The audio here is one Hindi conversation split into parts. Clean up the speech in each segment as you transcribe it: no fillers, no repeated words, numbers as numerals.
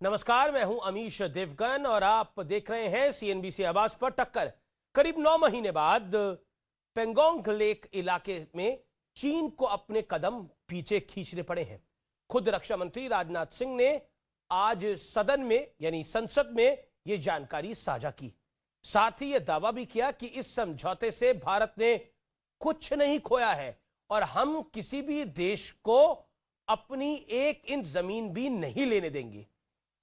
नमस्कार, मैं हूं अमीश देवगन और आप देख रहे हैं सीएनबीसी आवाज पर टक्कर। करीब 9 महीने बाद पेंगोंग लेक इलाके में चीन को अपने कदम पीछे खींचने पड़े हैं। खुद रक्षा मंत्री राजनाथ सिंह ने आज सदन में यानी संसद में यह जानकारी साझा की। साथ ही यह दावा भी किया कि इस समझौते से भारत ने कुछ नहीं खोया है और हम किसी भी देश को अपनी 1 इंच जमीन भी नहीं लेने देंगे।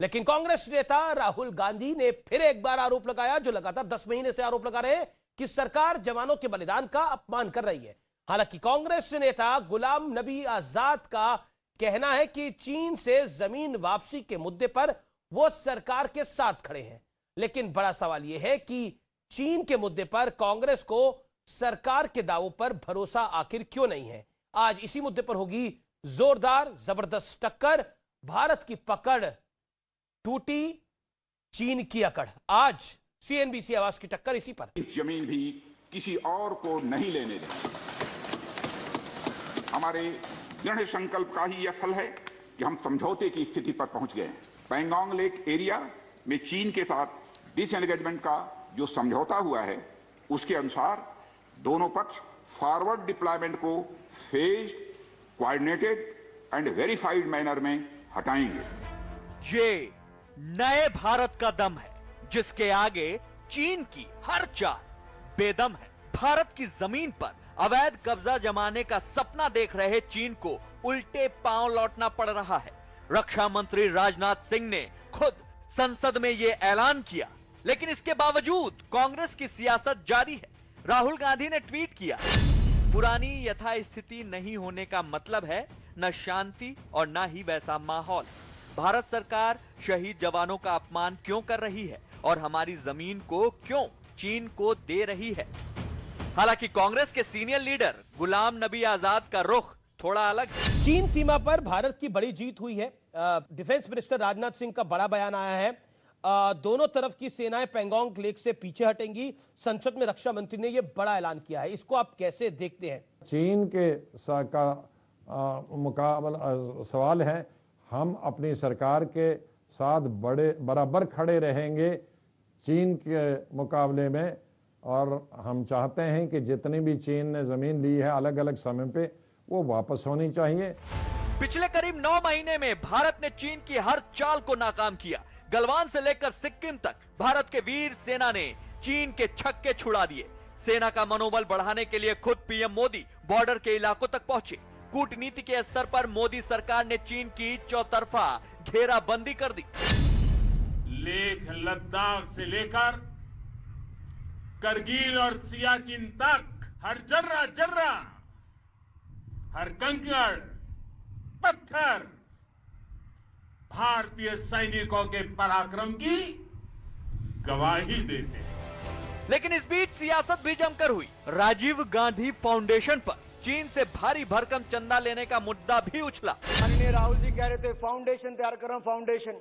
लेकिन कांग्रेस नेता राहुल गांधी ने फिर एक बार आरोप लगाया, जो लगातार 10 महीने से आरोप लगा रहे हैं कि सरकार जवानों के बलिदान का अपमान कर रही है। हालांकि कांग्रेस नेता गुलाम नबी आजाद का कहना है कि चीन से जमीन वापसी के मुद्दे पर वो सरकार के साथ खड़े हैं। लेकिन बड़ा सवाल यह है कि चीन के मुद्दे पर कांग्रेस को सरकार के दावों पर भरोसा आखिर क्यों नहीं है। आज इसी मुद्दे पर होगी जोरदार जबरदस्त टक्कर। भारत की पकड़ टूटी, चीन की अकड़। आज सीएनबीसी आवाज की टक्कर इसी पर। जमीन भी किसी और को नहीं लेने देंगे। हमारे दृढ़ संकल्प का ही यह फल है कि हम समझौते की स्थिति पर पहुंच गए हैं। पैंगोंग लेक एरिया में चीन के साथ डिसएंगेजमेंट का जो समझौता हुआ है, उसके अनुसार दोनों पक्ष फॉरवर्ड डिप्लॉयमेंट को phased, coordinated and verified manner में हटाएंगे। ये नए भारत का दम है, जिसके आगे चीन की हर चाल बेदम है। भारत की जमीन पर अवैध कब्जा जमाने का सपना देख रहे चीन को उल्टे पांव लौटना पड़ रहा है। रक्षा मंत्री राजनाथ सिंह ने खुद संसद में यह ऐलान किया, लेकिन इसके बावजूद कांग्रेस की सियासत जारी है। राहुल गांधी ने ट्वीट किया, पुरानी यथास्थिति नहीं होने का मतलब है न शांति और न ही वैसा माहौल। भारत सरकार शहीद जवानों का अपमान क्यों कर रही है और हमारी जमीन को क्यों चीन को दे रही है। हालांकि कांग्रेस के सीनियर लीडर गुलाम नबी आजाद का रुख थोड़ा अलग है। चीन सीमा पर भारत की बड़ी जीत हुई है। डिफेंस मिनिस्टर राजनाथ सिंह का बड़ा बयान आया है। दोनों तरफ की सेनाएं पैंगोंग लेक से पीछे हटेंगी। संसद में रक्षा मंत्री ने यह बड़ा ऐलान किया है। इसको आप कैसे देखते हैं? चीन के मुकाबला सवाल है, हम अपनी सरकार के साथ बराबर खड़े रहेंगे चीन के मुकाबले में, और हम चाहते हैं कि जितनी भी चीन ने जमीन ली है अलग अलग समय पे, वो वापस होनी चाहिए। पिछले करीब 9 महीने में भारत ने चीन की हर चाल को नाकाम किया। गलवान से लेकर सिक्किम तक भारत के वीर सेना ने चीन के छक्के छुड़ा दिए। सेना का मनोबल बढ़ाने के लिए खुद पीएम मोदी बॉर्डर के इलाकों तक पहुंचे। कूटनीति के स्तर पर मोदी सरकार ने चीन की चौतरफा घेराबंदी कर दी। लेह लद्दाख से लेकर करगिल और सियाचिन तक हर जर्रा, हर कंकड़, पत्थर भारतीय सैनिकों के पराक्रम की गवाही देते हैं। लेकिन इस बीच सियासत भी जमकर हुई। राजीव गांधी फाउंडेशन पर चीन से भारी भरकम चंदा लेने का मुद्दा भी उछला। माननीय राहुल जी कह रहे थे फाउंडेशन तैयार कर रहा हूं, फाउंडेशन।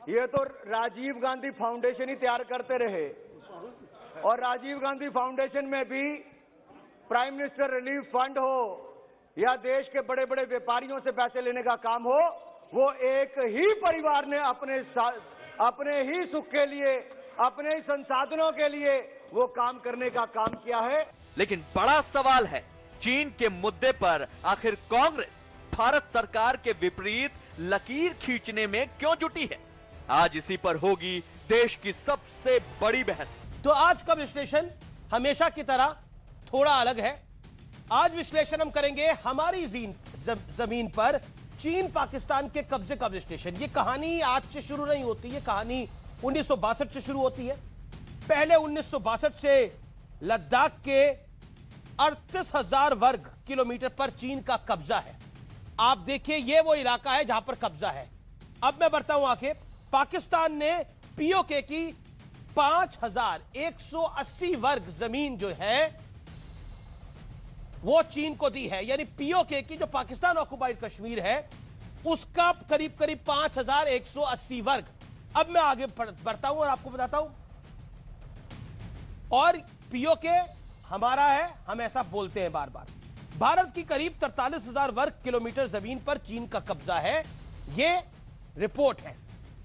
ये तो राजीव गांधी फाउंडेशन ही तैयार करते रहे, और राजीव गांधी फाउंडेशन में भी प्राइम मिनिस्टर रिलीफ फंड हो या देश के बड़े बड़े व्यापारियों से पैसे लेने का काम हो, वो एक ही परिवार ने अपने ही सुख के लिए, अपने ही संसाधनों के लिए वो काम करने का काम किया है। लेकिन बड़ा सवाल है, चीन के मुद्दे पर आखिर कांग्रेस भारत सरकार के विपरीत लकीर खींचने में क्यों जुटी है। आज इसी पर होगी देश की सबसे बड़ी बहस। तो आज का विश्लेषण हमेशा की तरह थोड़ा अलग है। आज विश्लेषण हम करेंगे हमारी जमीन पर चीन पाकिस्तान के कब्जे का विश्लेषण। ये कहानी आज से शुरू नहीं होती, ये कहानी 1962 से शुरू होती है। पहले 1962 से लद्दाख के 38,000 वर्ग किलोमीटर पर चीन का कब्जा है। आप देखिए, ये वो इलाका है जहां पर कब्जा है। अब मैं बढ़ता हूं आगे। पाकिस्तान ने पीओके की 5,180 वर्ग जमीन जो है वो चीन को दी है। यानी पीओके की जो पाकिस्तान ऑक्युपाइड कश्मीर है उसका करीब करीब 5,180 वर्ग। अब मैं आगे बढ़ता हूं और आपको बताता हूं, और पीओके हमारा है, हम ऐसा बोलते हैं बार बार। भारत की करीब 43,000 वर्ग किलोमीटर जमीन पर चीन का कब्जा है, यह रिपोर्ट है।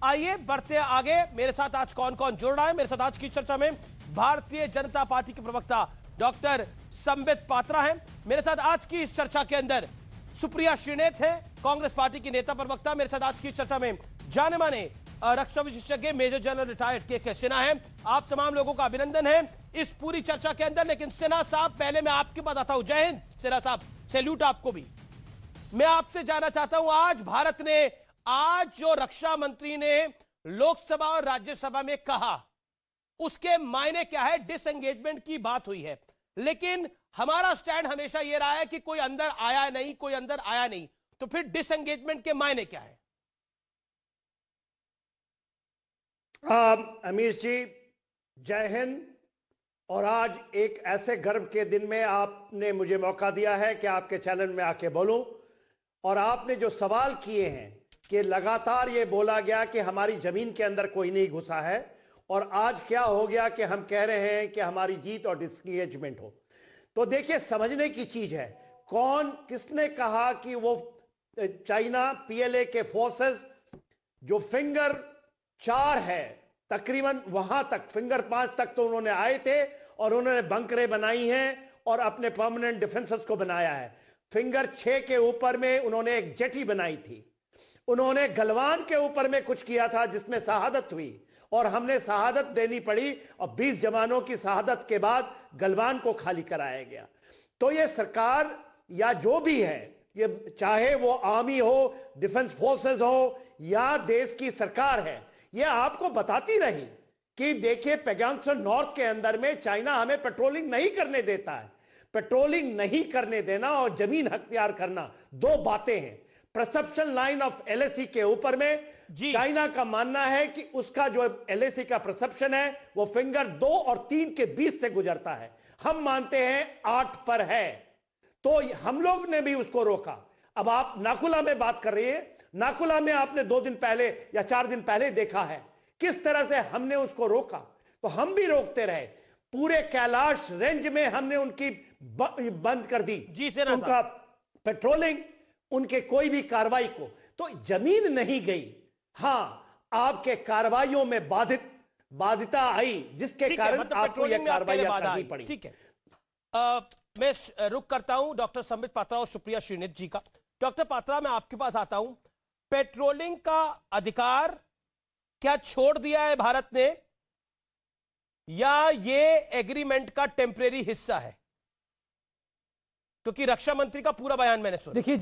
आइए बढ़ते हैं आगे। मेरे साथ आज कौन कौन जुड़ रहा है मेरे साथ आज की चर्चा में? भारतीय जनता पार्टी के प्रवक्ता डॉक्टर संबित पात्रा हैं मेरे साथ आज की इस चर्चा के अंदर। सुप्रिया श्रीनेत है कांग्रेस पार्टी की नेता प्रवक्ता मेरे साथ आज की चर्चा में। जाने माने रक्षा विशेषज्ञ मेजर जनरल रिटायर्ड के सिन्हा है। आप तमाम लोगों का अभिनंदन है इस पूरी चर्चा के अंदर। लेकिन सिन्हा साहब, पहले मैं आपके पास आता हूं। जय हिंद सिन्हा साहब, सैल्यूट आपको भी। मैं आपसे जानना चाहता हूं, आज जो रक्षा मंत्री ने लोकसभा और राज्यसभा में कहा उसके मायने क्या है? डिसएंगेजमेंट की बात हुई है, लेकिन हमारा स्टैंड हमेशा यह रहा है कि कोई अंदर आया नहीं, कोई अंदर आया नहीं। तो फिर डिसएंगेजमेंट के मायने क्या है? अमीश जी, जय हिंद। और आज एक ऐसे गर्व के दिन में आपने मुझे मौका दिया है कि आपके चैनल में आके बोलूं। और आपने जो सवाल किए हैं कि लगातार ये बोला गया कि हमारी जमीन के अंदर कोई नहीं घुसा है, और आज क्या हो गया कि हम कह रहे हैं कि हमारी जीत और डिसएंगेजमेंट हो। तो देखिए, समझने की चीज है, किसने कहा कि वो चाइना पीएलए के फोर्सेस जो फिंगर 4 है तकरीबन वहां तक, फिंगर 5 तक तो उन्होंने आए थे और उन्होंने बंकरें बनाई हैं और अपने परमानेंट डिफेंसेस को बनाया है। फिंगर 6 के ऊपर में उन्होंने एक जेटी बनाई थी। उन्होंने गलवान के ऊपर में कुछ किया था जिसमें शहादत हुई और हमने शहादत देनी पड़ी, और 20 जवानों की शहादत के बाद गलवान को खाली कराया गया। तो ये सरकार या जो भी है, ये चाहे वो आर्मी हो, डिफेंस फोर्सेस हो या देश की सरकार है, ये आपको बताती रही कि देखिए पैंगोंग नॉर्थ के अंदर में चाइना हमें पेट्रोलिंग नहीं करने देता है। पेट्रोलिंग नहीं करने देना और जमीन अख्तियार करना दो बातें हैं। परसेप्शन लाइन ऑफ एलएसी के ऊपर में चाइना का मानना है कि उसका जो एलएसी का परसेप्शन है वो फिंगर 2 और 3 के बीच से गुजरता है। हम मानते हैं 8 पर है, तो हम लोग ने भी उसको रोका। अब आप नाकुला में बात कर रही है, नाकुला में आपने 2 दिन पहले या 4 दिन पहले देखा है किस तरह से हमने उसको रोका। तो हम भी रोकते रहे। पूरे कैलाश रेंज में हमने उनकी बंद कर दी उनका पेट्रोलिंग, उनके कोई भी कार्रवाई को। तो जमीन नहीं गई, हां आपके कार्रवाइयों में बाधिता आई जिसके कारण आपको यह कार्रवाई करनी पड़ी। ठीक है, मैं रुक करता हूं डॉक्टर संबित पात्रा और सुप्रिया श्रीनेत जी का। डॉक्टर पात्रा, मैं आपके पास आता हूं। पेट्रोलिंग का अधिकार क्या छोड़ दिया है भारत ने, या ये एग्रीमेंट का टेम्परेरी हिस्सा है? क्योंकि रक्षा मंत्री का पूरा बयान मैंने सुना। देखिए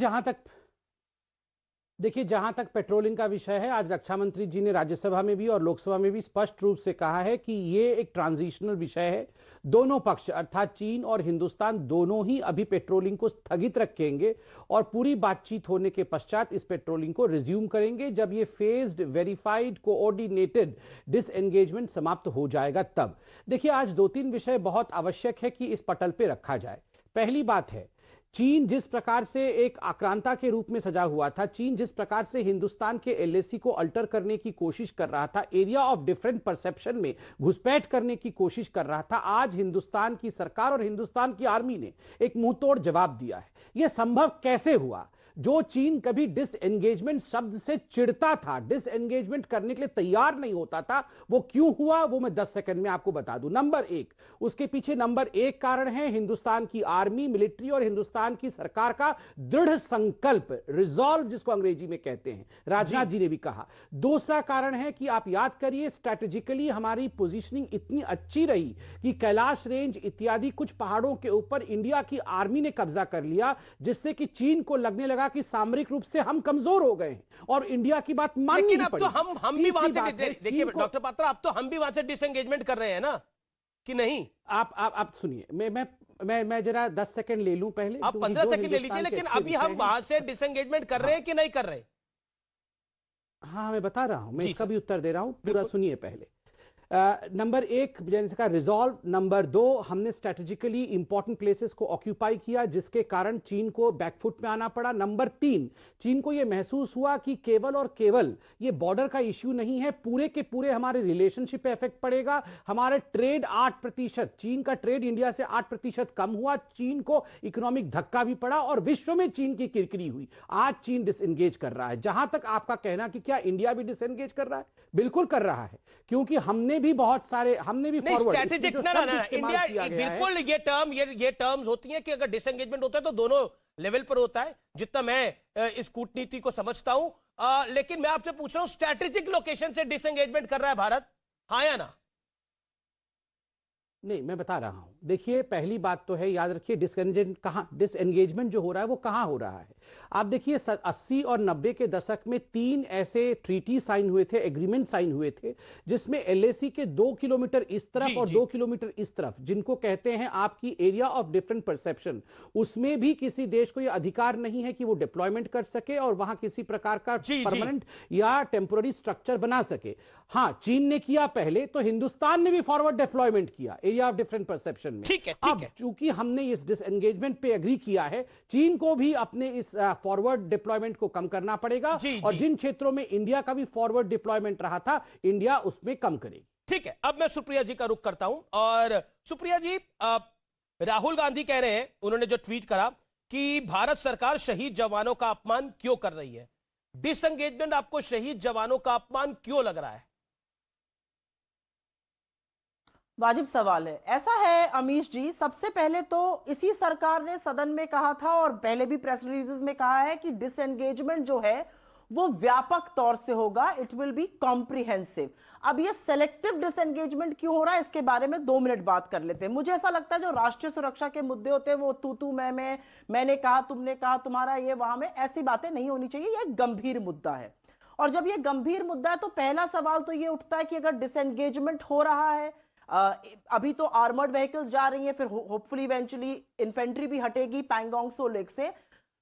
जहां तक पेट्रोलिंग का विषय है, आज रक्षा मंत्री जी ने राज्यसभा में भी और लोकसभा में भी स्पष्ट रूप से कहा है कि ये एक ट्रांजिशनल विषय है। दोनों पक्ष अर्थात चीन और हिंदुस्तान दोनों ही अभी पेट्रोलिंग को स्थगित रखेंगे और पूरी बातचीत होने के पश्चात इस पेट्रोलिंग को रिज्यूम करेंगे जब ये फेज्ड, वेरीफाइड, कोऑर्डिनेटेड डिसएंगेजमेंट समाप्त हो जाएगा तब। देखिए, आज 2-3 विषय बहुत आवश्यक है कि इस पटल पे रखा जाए। पहली बात है, चीन जिस प्रकार से एक आक्रांता के रूप में सजा हुआ था, चीन जिस प्रकार से हिंदुस्तान के एलएसी को अल्टर करने की कोशिश कर रहा था, एरिया ऑफ डिफरेंट परसेप्शन में घुसपैठ करने की कोशिश कर रहा था, आज हिंदुस्तान की सरकार और हिंदुस्तान की आर्मी ने एक मुंहतोड़ जवाब दिया है। यह संभव कैसे हुआ? जो चीन कभी डिसएंगेजमेंट शब्द से चिढ़ता था, डिसएंगेजमेंट करने के लिए तैयार नहीं होता था, वो क्यों हुआ वो मैं 10 सेकंड में आपको बता दूं। नंबर 1, उसके पीछे नंबर 1 कारण है हिंदुस्तान की आर्मी, मिलिट्री और हिंदुस्तान की सरकार का दृढ़ संकल्प, रिजॉल्व जिसको अंग्रेजी में कहते हैं, राजनाथ जी ने भी कहा। दूसरा कारण है कि आप याद करिए, स्ट्रैटेजिकली हमारी पोजीशनिंग इतनी अच्छी रही कि कैलाश रेंज इत्यादि कुछ पहाड़ों के ऊपर इंडिया की आर्मी ने कब्जा कर लिया, जिससे कि चीन को लगने लगा कि सामरिक रूप से हम कमजोर हो गए हैं और इंडिया की बात माननी पड़ी। लेकिन अब तो हम भी वहां से, देखिए डॉक्टर पात्रा, अब तो हम भी वहां से डिसएंगेजमेंट कर रहे हैं ना, कि नहीं? आप सुनिए, मैं जरा 10 सेकंड ले लूं पहले। आप 15 सेकंड ले लीजिए, लेकिन अभी हम वहां से डिसएंगेजमेंट कर रहे हैं कि नहीं कर रहे? हाँ, मैं बता रहा हूं, मैं इसका भी उत्तर दे रहा हूं, पूरा सुनिए पहले। नंबर एक जैसे का रिजॉल्व, नंबर दो हमने स्ट्रेटेजिकली इंपॉर्टेंट प्लेसेस को ऑक्यूपाई किया जिसके कारण चीन को बैकफुट में आना पड़ा। नंबर तीन, चीन को यह महसूस हुआ कि केवल और केवल ये बॉर्डर का इश्यू नहीं है, पूरे के पूरे हमारे रिलेशनशिप पे इफेक्ट पड़ेगा। हमारे ट्रेड 8%, चीन का ट्रेड इंडिया से 8% कम हुआ, चीन को इकोनॉमिक धक्का भी पड़ा और विश्व में चीन की किरकिरी हुई। आज चीन डिसएंगेज कर रहा है। जहां तक आपका कहना कि क्या इंडिया भी डिसएंगेज कर रहा है, बिल्कुल कर रहा है, क्योंकि हमने भी स्ट्रैटेजिक ना इंडिया बिल्कुल ये टर्म्स होती हैं कि अगर डिसएंगेजमेंट होता है तो दोनों लेवल पर होता है, जितना मैं इस कूटनीति को समझता हूं। लेकिन मैं आपसे पूछ रहा हूं, स्ट्रैटेजिक लोकेशन से डिसएंगेजमेंट कर रहा है भारत, हाँ या ना? नहीं, मैं बता रहा हूं। देखिए, पहली बात तो है, याद रखिए डिसएंगेजमेंट जो हो रहा है वो कहां हो रहा है। आप देखिए 80 और 90 के दशक में 3 ऐसे ट्रीटी साइन हुए थे, एग्रीमेंट साइन हुए थे, जिसमें एलएसी के 2 किलोमीटर इस तरफ और 2 किलोमीटर इस तरफ, जिनको कहते हैं आपकी एरिया ऑफ डिफरेंट परसेप्शन, उसमें भी किसी देश को यह अधिकार नहीं है कि वो डिप्लॉयमेंट कर सके और वहां किसी प्रकार का परमानेंट या टेम्पोररी स्ट्रक्चर बना सके। हाँ, चीन ने किया पहले, तो हिंदुस्तान ने भी फॉरवर्ड डिप्लॉयमेंट किया एरिया ऑफ डिफरेंट परसेप्शन में। ठीक है। चूंकि हमने इस डिसएंगेजमेंट पे एग्री किया है, चीन को भी अपने इस फॉरवर्ड डिप्लॉयमेंट को कम करना पड़ेगा और जिन क्षेत्रों में इंडिया का भी फॉरवर्ड डिप्लॉयमेंट रहा था, इंडिया उसमें कम करेगी। ठीक है, अब मैं सुप्रिया जी का रुख करता हूं। और सुप्रिया जी, राहुल गांधी कह रहे हैं, उन्होंने जो ट्वीट करा कि भारत सरकार शहीद जवानों का अपमान क्यों कर रही है। डिसएंगेजमेंट आपको शहीद जवानों का अपमान क्यों लग रहा है? वाजिब सवाल है। ऐसा है अमीश जी, सबसे पहले तो इसी सरकार ने सदन में कहा था और पहले भी प्रेस रिलीजेस में कहा है कि डिसएंगेजमेंट जो है वो व्यापक तौर से होगा, इट विल बी कॉम्प्रिहेंसिव। अब ये सेलेक्टिव डिसएंगेजमेंट क्यों हो रहा है, इसके बारे में 2 मिनट बात कर लेते हैं। मुझे ऐसा लगता है जो राष्ट्रीय सुरक्षा के मुद्दे होते हैं वो तू मैंने कहा, तुमने कहा, तुम्हारा ये, वहां में ऐसी बातें नहीं होनी चाहिए। ये एक गंभीर मुद्दा है और जब ये गंभीर मुद्दा है तो पहला सवाल तो ये उठता है कि अगर डिसएंगेजमेंट हो रहा है, अभी तो आर्मर्ड व्हीकल्स जा रही हैं, फिर होपफुली इवेंचुअली इन्फेंट्री भी हटेगी पैंगोंग त्सो लेक से,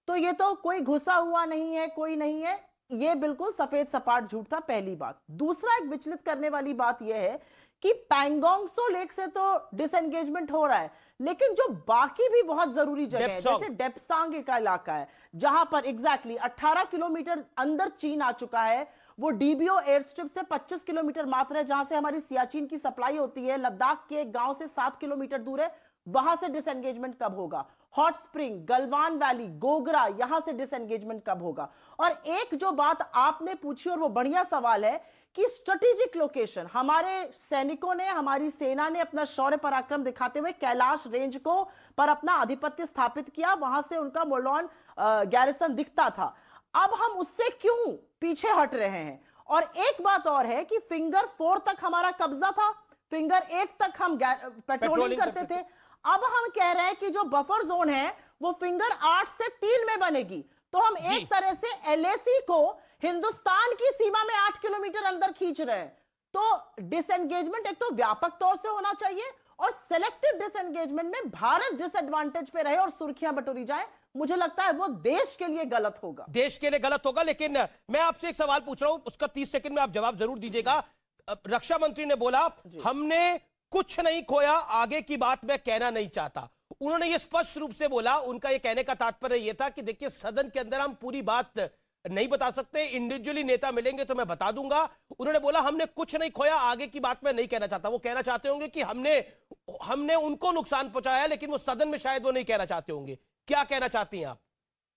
तो ये तो कोई घुसा हुआ नहीं है, कोई नहीं है, ये बिल्कुल सफेद सपाट झूठ था, पहली बात। दूसरा, एक विचलित करने वाली बात यह है कि पैंगोंग त्सो लेक से तो डिसएंगेजमेंट हो रहा है, लेकिन जो बाकी भी बहुत जरूरी जगह है, जैसे डेप्सांग का इलाका है जहां पर एग्जैक्टली 18 किलोमीटर अंदर चीन आ चुका है, वो डीबीओ एयर स्ट्रिप से 25 किलोमीटर मात्र है, जहां से हमारी सियाचिन की सप्लाई होती है, लद्दाख के एक गांव से 7 किलोमीटर दूर है, वहां से डिसएंगेजमेंट कब होगा? Hot spring, Galwan valley, Gogra, यहां से डिसएंगेजमेंट कब होगा? और एक जो बात आपने पूछी और वो बढ़िया सवाल है कि स्ट्रेटेजिक लोकेशन, हमारे सैनिकों ने, हमारी सेना ने अपना शौर्य पराक्रम दिखाते हुए कैलाश रेंज को पर अपना आधिपत्य स्थापित किया, वहां से उनका मोरलॉन गैरिसन दिखता था। अब हम उससे क्यों पीछे हट रहे हैं? और एक बात और है कि फिंगर 4 तक हमारा कब्जा था, फिंगर 8 तक हम पेट्रोलिंग करते थे। अब हम कह रहे हैं कि जो बफर जोन है वो फिंगर 8 से 3 में बनेगी, तो हम एक तरह से एलएसी को हिंदुस्तान की सीमा में 8 किलोमीटर अंदर खींच रहे हैं। तो डिसएंगेजमेंट एक तो व्यापक तौर से होना चाहिए और सेलेक्टिव डिसएंगेजमेंट में भारत डिसएडवांटेज पे रहे और सुर्खियां बटोरी जाए, मुझे लगता है वो देश के लिए गलत होगा। देश के लिए गलत होगा। लेकिन मैं आपसे एक सवाल पूछ रहा हूं, उसका 30 सेकंड में आप जवाब जरूर दीजिएगा। रक्षा मंत्री ने बोला हमने कुछ नहीं खोया, आगे की बात मैं कहना नहीं चाहता। उन्होंने ये स्पष्ट रूप से बोला, उनका ये कहने का तात्पर्य यह था कि देखिए सदन के अंदर हम पूरी बात नहीं बता सकते, इंडिविजुअली नेता मिलेंगे तो मैं बता दूंगा। उन्होंने बोला हमने कुछ नहीं खोया, आगे की बात मैं नहीं कहना चाहता। वो कहना चाहते होंगे कि हमने उनको नुकसान पहुंचाया, लेकिन वो सदन में शायद वो नहीं कहना चाहते होंगे। क्या कहना चाहती हैं आप?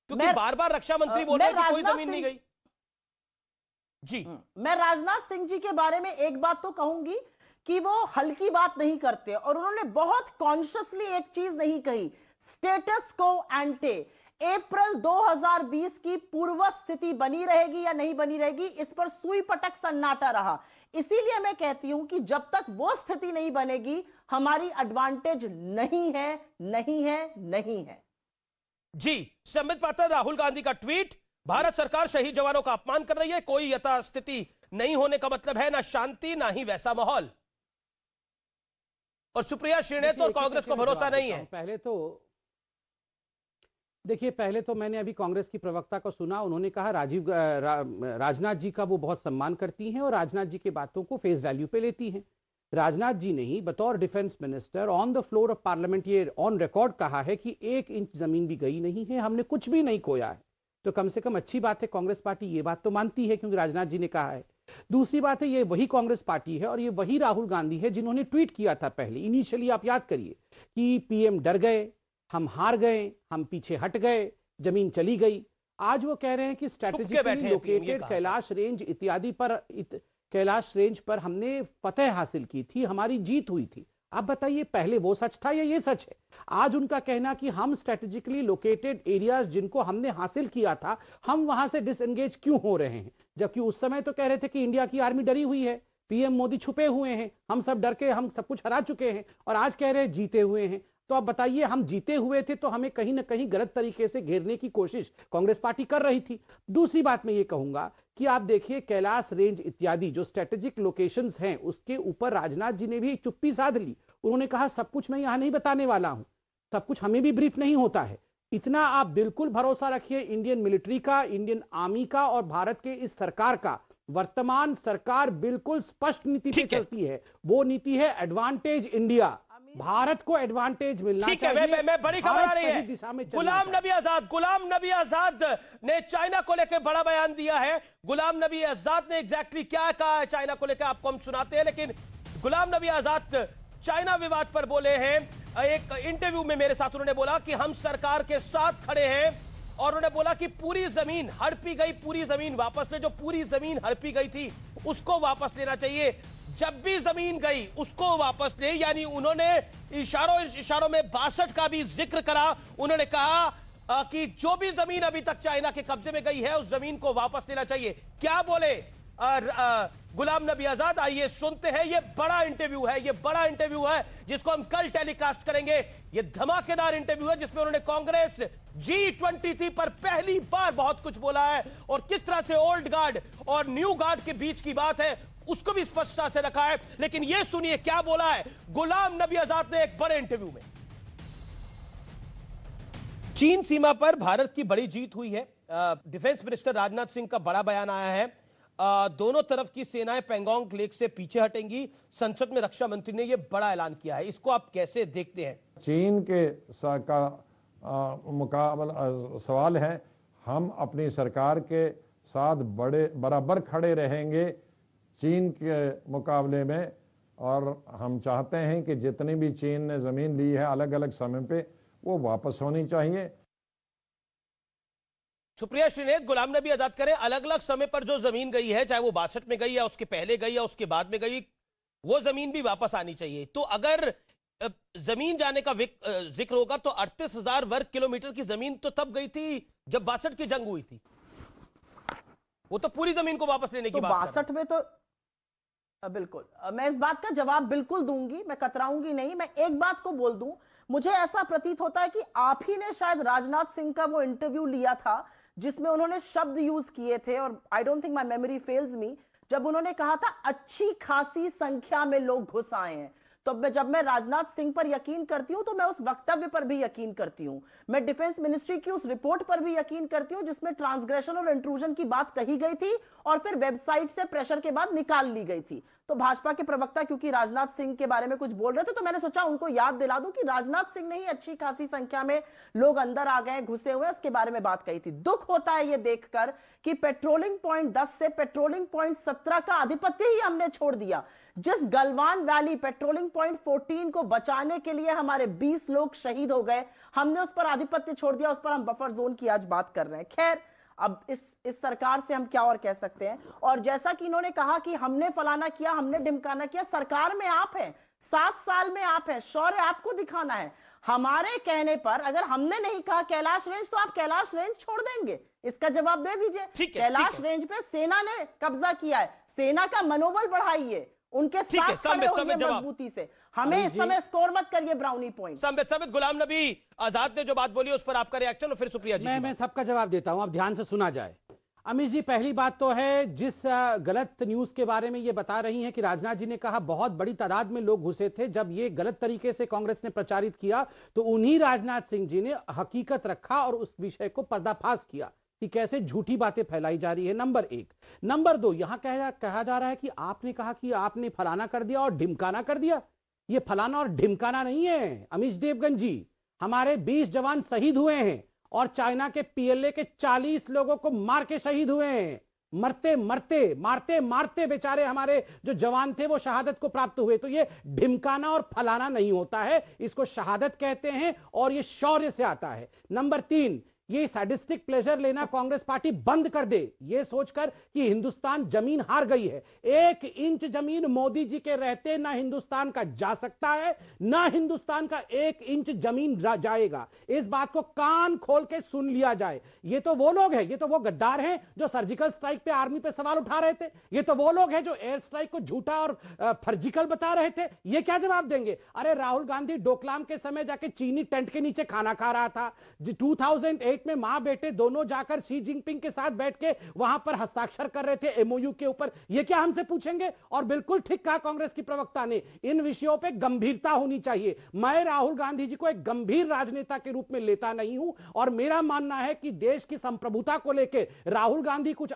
क्योंकि बार बार रक्षा मंत्री बोल रहे हैं कि कोई जमीन नहीं गई। जी, मैं राजनाथ सिंह जी के बारे में एक बात तो कहूंगी कि वो हल्की बात नहीं करते और उन्होंने बहुत कॉन्शियसली एक चीज नहीं कही, स्टेटस को एंटे। अप्रैल 2020 की पूर्व स्थिति बनी रहेगी या नहीं बनी रहेगी, इस पर सुई पटक सन्नाटा रहा। इसीलिए मैं कहती हूं कि जब तक वो स्थिति नहीं बनेगी, हमारी एडवांटेज नहीं है, नहीं है, नहीं है। जी, संबित पात्र, राहुल गांधी का ट्वीट, भारत सरकार शहीद जवानों का अपमान कर रही है, कोई यथास्थिति नहीं होने का मतलब है ना शांति ना ही वैसा माहौल। और सुप्रिया श्रीनेत और कांग्रेस को भरोसा नहीं है। पहले तो मैंने अभी कांग्रेस की प्रवक्ता को सुना, उन्होंने कहा राजनाथ जी का वो बहुत सम्मान करती हैं और राजनाथ जी की बातों को फेस वैल्यू पे लेती हैं। राजनाथ जी ने ही बतौर defence minister on the floor of parliament ये ऑन रिकॉर्ड कहा है कि 1 इंच जमीन भी गई नहीं है, हमने कुछ भी नहीं खोया है। तो कम से कम अच्छी बात है, कांग्रेस पार्टी ये बात तो मानती है क्योंकि राजनाथ जी ने कहा है। दूसरी बात है, ये वही कांग्रेस पार्टी है और ये वही राहुल गांधी है जिन्होंने ट्वीट किया था पहले इनिशियली, आप याद करिए, कि पीएम डर गए, हम हार गए, हम पीछे हट गए, जमीन चली गई। आज वो कह रहे हैं कि स्ट्रेटेजिकली लोकेटेड कैलाश रेंज इत्यादि पर कैलाश रेंज पर हमने फतह हासिल की थी, हमारी जीत हुई थी। आप बताइए, पहले वो सच था या ये सच है? आज उनका कहना कि हम स्ट्रेटेजिकली लोकेटेड एरियाज जिनको हमने हासिल किया था, हम वहां से डिसएंगेज क्यों हो रहे हैं? जबकि उस समय तो कह रहे थे कि इंडिया की आर्मी डरी हुई है, पीएम मोदी छुपे हुए हैं, हम सब डर के हम सब कुछ हरा चुके हैं, और आज कह रहे हैं जीते हुए हैं। तो आप बताइए, हम जीते हुए थे तो हमें कहीं ना कहीं गलत तरीके से घेरने की कोशिश कांग्रेस पार्टी कर रही थी। दूसरी बात मैं ये कहूंगा कि आप देखिए, कैलाश रेंज इत्यादि जो स्ट्रेटेजिक लोकेशंस हैं, उसके ऊपर राजनाथ जी ने भी चुप्पी साध ली। उन्होंने कहा सब कुछ मैं यहां नहीं बताने वाला हूं, सब कुछ हमें भी ब्रीफ नहीं होता है। इतना आप बिल्कुल भरोसा रखिए इंडियन मिलिट्री का, इंडियन आर्मी का और भारत के इस सरकार का। वर्तमान सरकार बिल्कुल स्पष्ट नीति पे चलती है, वो नीति है एडवांटेज इंडिया। भारत को एडवांटेज मिलना चाहिए। मैं बड़ी खबर आ रही है, गुलाम नबी आजाद ने चाइना को लेकर बड़ा बयान दिया है। गुलाम नबी आजाद ने एग्जैक्टली क्या कहा है चाइना को लेकर आपको हम सुनाते हैं, लेकिन गुलाम नबी आजाद चाइना विवाद पर बोले हैं। एक इंटरव्यू में मेरे साथ उन्होंने बोला कि हम सरकार के साथ खड़े हैं, और उन्होंने बोला कि पूरी जमीन हड़पी गई, पूरी जमीन वापस ले, जो पूरी जमीन हड़पी गई थी उसको वापस लेना चाहिए, जब भी जमीन गई उसको वापस ले। यानी उन्होंने इशारों में 62 का भी जिक्र करा। उन्होंने कहा कि जो भी जमीन अभी तक चाइना के कब्जे में गई है उस जमीन को वापस लेना चाहिए। क्या बोले गुलाम नबी आजाद, आइए सुनते हैं। ये बड़ा इंटरव्यू है, जिसको हम कल टेलीकास्ट करेंगे। ये धमाकेदार इंटरव्यू है जिसमें उन्होंने कांग्रेस G23 पर पहली बार बहुत कुछ बोला है, और किस तरह से ओल्ड गार्ड और न्यू गार्ड के बीच की बात है उसको भी स्पष्टता से रखा है। लेकिन यह सुनिए क्या बोला है गुलाम नबी आजाद ने एक बड़े इंटरव्यू में। चीन सीमा पर भारत की बड़ी जीत हुई है। डिफेंस मिनिस्टर राजनाथ सिंह का बड़ा बयान आया है। दोनों तरफ की सेनाएं पैंगोंग लेक से पीछे हटेंगी। संसद में रक्षा मंत्री ने यह बड़ा ऐलान किया है, इसको आप कैसे देखते हैं? चीन के का मुकाबला सवाल है, हम अपनी सरकार के साथ बराबर खड़े रहेंगे चीन के मुकाबले में, और हम चाहते हैं कि जितनी भी चीन ने जमीन ली है अलग अलग समय पे वो वापस होनी चाहिए। सुप्रिया श्रीनेत, गुलाम नबी आजाद करें, अलग अलग समय पर जो जमीन गई है, चाहे वो 62 में गई या उसके पहले गई या उसके बाद में गई, वो जमीन भी वापस आनी चाहिए। तो अगर जमीन जाने का जिक्र होगा तो 38,000 वर्ग किलोमीटर की जमीन तो तब गई थी जब 62 की जंग हुई थी। वो तो पूरी जमीन को वापस लेने की बात 62 में तो बिल्कुल, मैं इस बात का जवाब बिल्कुल दूंगी, मैं कतराऊंगी नहीं। मैं एक बात को बोल दूं, मुझे ऐसा प्रतीत होता है कि आप ही ने शायद राजनाथ सिंह का वो इंटरव्यू लिया था जिसमें उन्होंने शब्द यूज किए थे, और I don't think my memory fails me, जब उन्होंने कहा था अच्छी खासी संख्या में लोग घुस आए हैं। तो जब मैं राजनाथ सिंह पर यकीन करती हूं तो मैं उस वक्तव्य पर भी यकीन करती हूं, मैं डिफेंस मिनिस्ट्री की उस रिपोर्ट पर भी यकीन करती हूं जिसमें ट्रांसग्रेशन और इंट्रूजन की बात कही गई थी और फिर वेबसाइट से प्रेशर के बाद निकाल ली गई थी। तो भाजपा के प्रवक्ता क्योंकि राजनाथ सिंह के बारे में कुछ बोल रहे थे तो मैंने सोचा उनको याद दिला दूं कि राजनाथ सिंह ने ही अच्छी खासी संख्या में लोग अंदर आ गए, घुसे हुए, उसके बारे में बात कही थी। दुख होता है ये देखकर कि पेट्रोलिंग पॉइंट 10 से पेट्रोलिंग पॉइंट 17 का आधिपत्य ही हमने छोड़ दिया। जिस गलवान वैली पेट्रोलिंग पॉइंट 14 को बचाने के लिए हमारे 20 लोग शहीद हो गए, हमने उस पर आधिपत्य छोड़ दिया, उस पर हम बफर जोन की आज बात कर रहे हैं। खैर, अब इस सरकार से हम क्या और कह सकते हैं। और जैसा कि इन्होंने कहा कि हमने फलाना किया, हमने ढिमकाना किया, सरकार में आप हैं, 7 साल में आप हैं, शौर्य आपको दिखाना है। हमारे कहने पर अगर हमने नहीं कहा कैलाश रेंज तो आप कैलाश रेंज छोड़ देंगे, इसका जवाब दे दीजिए। कैलाश रेंज पे सेना ने कब्जा किया है, सेना का मनोबल बढ़ाइए, उनके साथ खड़े होइए मजबूती से। हमें इस समय स्कोर मत करिए ब्राउनी पॉइंट। संबित, गुलाम नबी आजाद ने जो बात बोली उस पर आपका रिएक्शन, और फिर सुप्रिया जी। मैं सबका जवाब देता हूं, अब ध्यान से सुना जाए। अमित जी, पहली बात तो है, जिस गलत न्यूज के बारे में ये बता रही हैं कि राजनाथ जी ने कहा बहुत बड़ी तादाद में लोग घुसे थे, जब ये गलत तरीके से कांग्रेस ने प्रचारित किया तो उन्हीं राजनाथ सिंह जी ने हकीकत रखा और उस विषय को पर्दाफाश किया। कि कैसे झूठी बातें फैलाई जा रही है, नंबर एक। नंबर दो, यहां कहा जा रहा है कि आपने कहा कि आपने फलाना कर दिया और ढिमकाना कर दिया। ये फलाना और ढिमकाना नहीं है अमीश देवगन जी। हमारे 20 जवान शहीद हुए हैं और चाइना के पीएलए के 40 लोगों को मार के शहीद हुए हैं। मरते मारते बेचारे हमारे जो जवान थे वो शहादत को प्राप्त हुए। तो ये ढिमकाना और फलाना नहीं होता है, इसको शहादत कहते हैं और ये शौर्य से आता है। नंबर तीन, ये सैडिस्टिक प्लेजर लेना कांग्रेस पार्टी बंद कर दे, ये सोचकर कि हिंदुस्तान जमीन हार गई है। 1 इंच जमीन मोदी जी के रहते ना हिंदुस्तान का जा सकता है, ना हिंदुस्तान का 1 इंच जमीन जाएगा। इस बात को कान खोल के सुन लिया जाए। ये तो वो लोग हैं, ये तो वो गद्दार हैं जो सर्जिकल स्ट्राइक पे आर्मी पे सवाल उठा रहे थे। ये तो वो लोग हैं जो एयर स्ट्राइक को झूठा और फर्जिकल बता रहे थे। ये क्या जवाब देंगे? अरे राहुल गांधी डोकलाम के समय जाके चीनी टेंट के नीचे खाना खा रहा था। 2008 में मां बेटे दोनों जाकर शी जिनपिंग के साथ बैठ के वहां पर हस्ताक्षर कर रहे थे एमओयू के ऊपर। ये क्या हमसे पूछेंगे? और बिल्कुल ठीक कहा कांग्रेस की प्रवक्ता ने, इन विषयों पे गंभीरता होनी चाहिए। मैं राहुल गांधी जी को एक गंभीर राजनेता के रूप में लेता नहीं हूं और मेरा मानना है कि देश की संप्रभुता को लेकर राहुल गांधी कुछ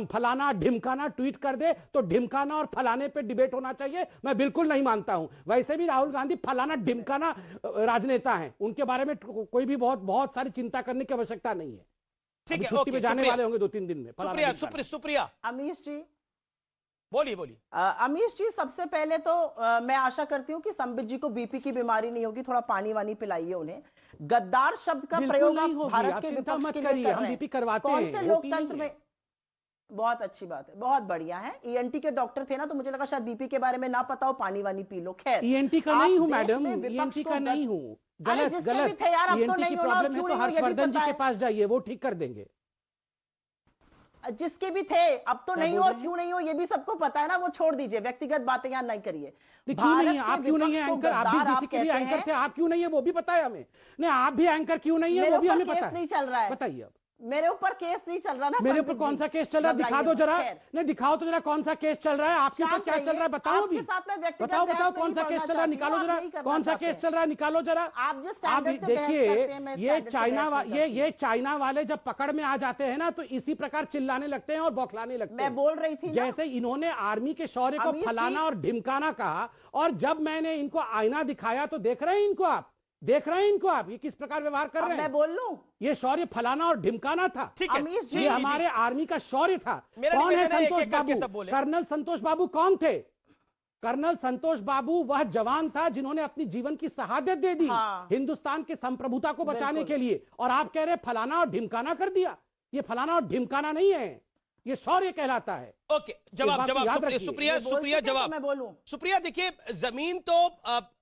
फलाना ढिमकाना ट्वीट कर दे तो ढिमकाना और फलाने पे डिबेट होना चाहिए, मैं बिल्कुल नहीं मानता हूं। वैसे भी राहुल गांधी फलाना ढिमकाना राजनेता हैं, उनके बारे में कोई भी बहुत सारी चिंता करने की आवश्यकता नहीं है। ठीक है, छुट्टी पे जाने वाले होंगे 2-3 दिन में। सुप्रिया अमीश जी बोलिए। अमीश जी, सबसे पहले तो मैं आशा करती हूँ कि संबित जी को बीपी की बीमारी नहीं होगी, थोड़ा पानी वानी पिलाइए उन्हें। गद्दार शब्द का प्रयोग आप भारत के विपक्ष के लिए कर रहे हैं। कौन से लोकतंत्र में? बहुत अच्छी बात है, बहुत बढ़िया है। ईएनटी के डॉक्टर थे ना, तो मुझे लगा शायद बीपी के बारे में ना पता हो, पानी वानी पी लो। खैर, ईएनटी का नहीं हूं मैडम, ईएनटी का नहीं हूं। गलत थे यार, अब तो नहीं होना। प्रॉब्लम है तो हर्षवर्धन जी के पास जाइए, वो ठीक कर देंगे। जिसके भी थे, अब तो नहीं हो और क्यों नहीं हो ये भी सबको पता है ना, वो छोड़ दीजिए, व्यक्तिगत बातें यहाँ नहीं करिए। क्यों नहीं है? आप क्यों नहीं है एंकर? आप भी किसी के लिए एंकर थे, आप क्यों नहीं है वो भी पता है हमें। नहीं, आप भी एंकर क्यों नहीं है वो भी हमें पता है। नहीं चल रहा है, बताइए। अब मेरे ऊपर केस नहीं चल रहा ना। मेरे ऊपर कौन सा केस चल रहा है? दिखा दो जरा। नहीं, दिखाओ तो जरा कौन सा केस चल रहा है आपके ऊपर, क्या चल रहा है बताओ अभी। बताओ कौन सा केस चल रहा है, निकालो जरा। कौन सा केस चल रहा है, निकालो जरा। आप देखिए, ये चाइना वाले जब पकड़ में आ जाते हैं ना तो इसी प्रकार चिल्लाने लगते हैं और बौखलाने लगते हैं। मैं बोल रही थी जैसे इन्होंने आर्मी के शौर्य को फलाना और ढिमकाना कहा, और जब मैंने इनको आईना दिखाया तो देख रहे हैं इनको आप, ये किस प्रकार व्यवहार कर रहे हैं। मैं बोल लूं, ये शौर्य फलाना और ढिमकाना था। ठीक है, ये हमारे आर्मी का शौर्य था। कौन है संतोष बाबू? कर्नल संतोष बाबू कौन थे? कर्नल संतोष बाबू वह जवान था जिन्होंने अपनी जीवन की शहादत दे दी हिंदुस्तान की संप्रभुता को बचाने के लिए, और आप कह रहे फलाना और ढिमकाना कर दिया। ये फलाना और ढिमकाना नहीं है, ये शौर्य कहलाता है। ओके, जवाब सुप्रिया जवाब। मैं बोलूं सुप्रिया, देखिए जमीन तो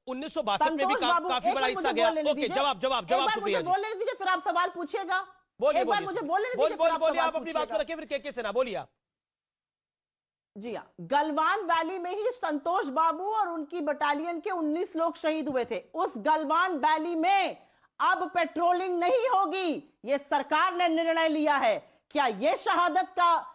1962 में भी काफी बड़ा हिस्सा गया। ओके, जवाब सुप्रिया जी बोलने दीजिए, फिर आप सवाल पूछिएगा। बोलिए, बोलिए आप अपनी बात को रखिए, फिर के से ना बोलिए आप। जी हाँ, गलवान वैली में ही संतोष बाबू और उनकी बटालियन के 19 लोग शहीद हुए थे। उस गलवान वैली में अब पेट्रोलिंग नहीं होगी, ये सरकार ने निर्णय लिया है। क्या ये शहादत का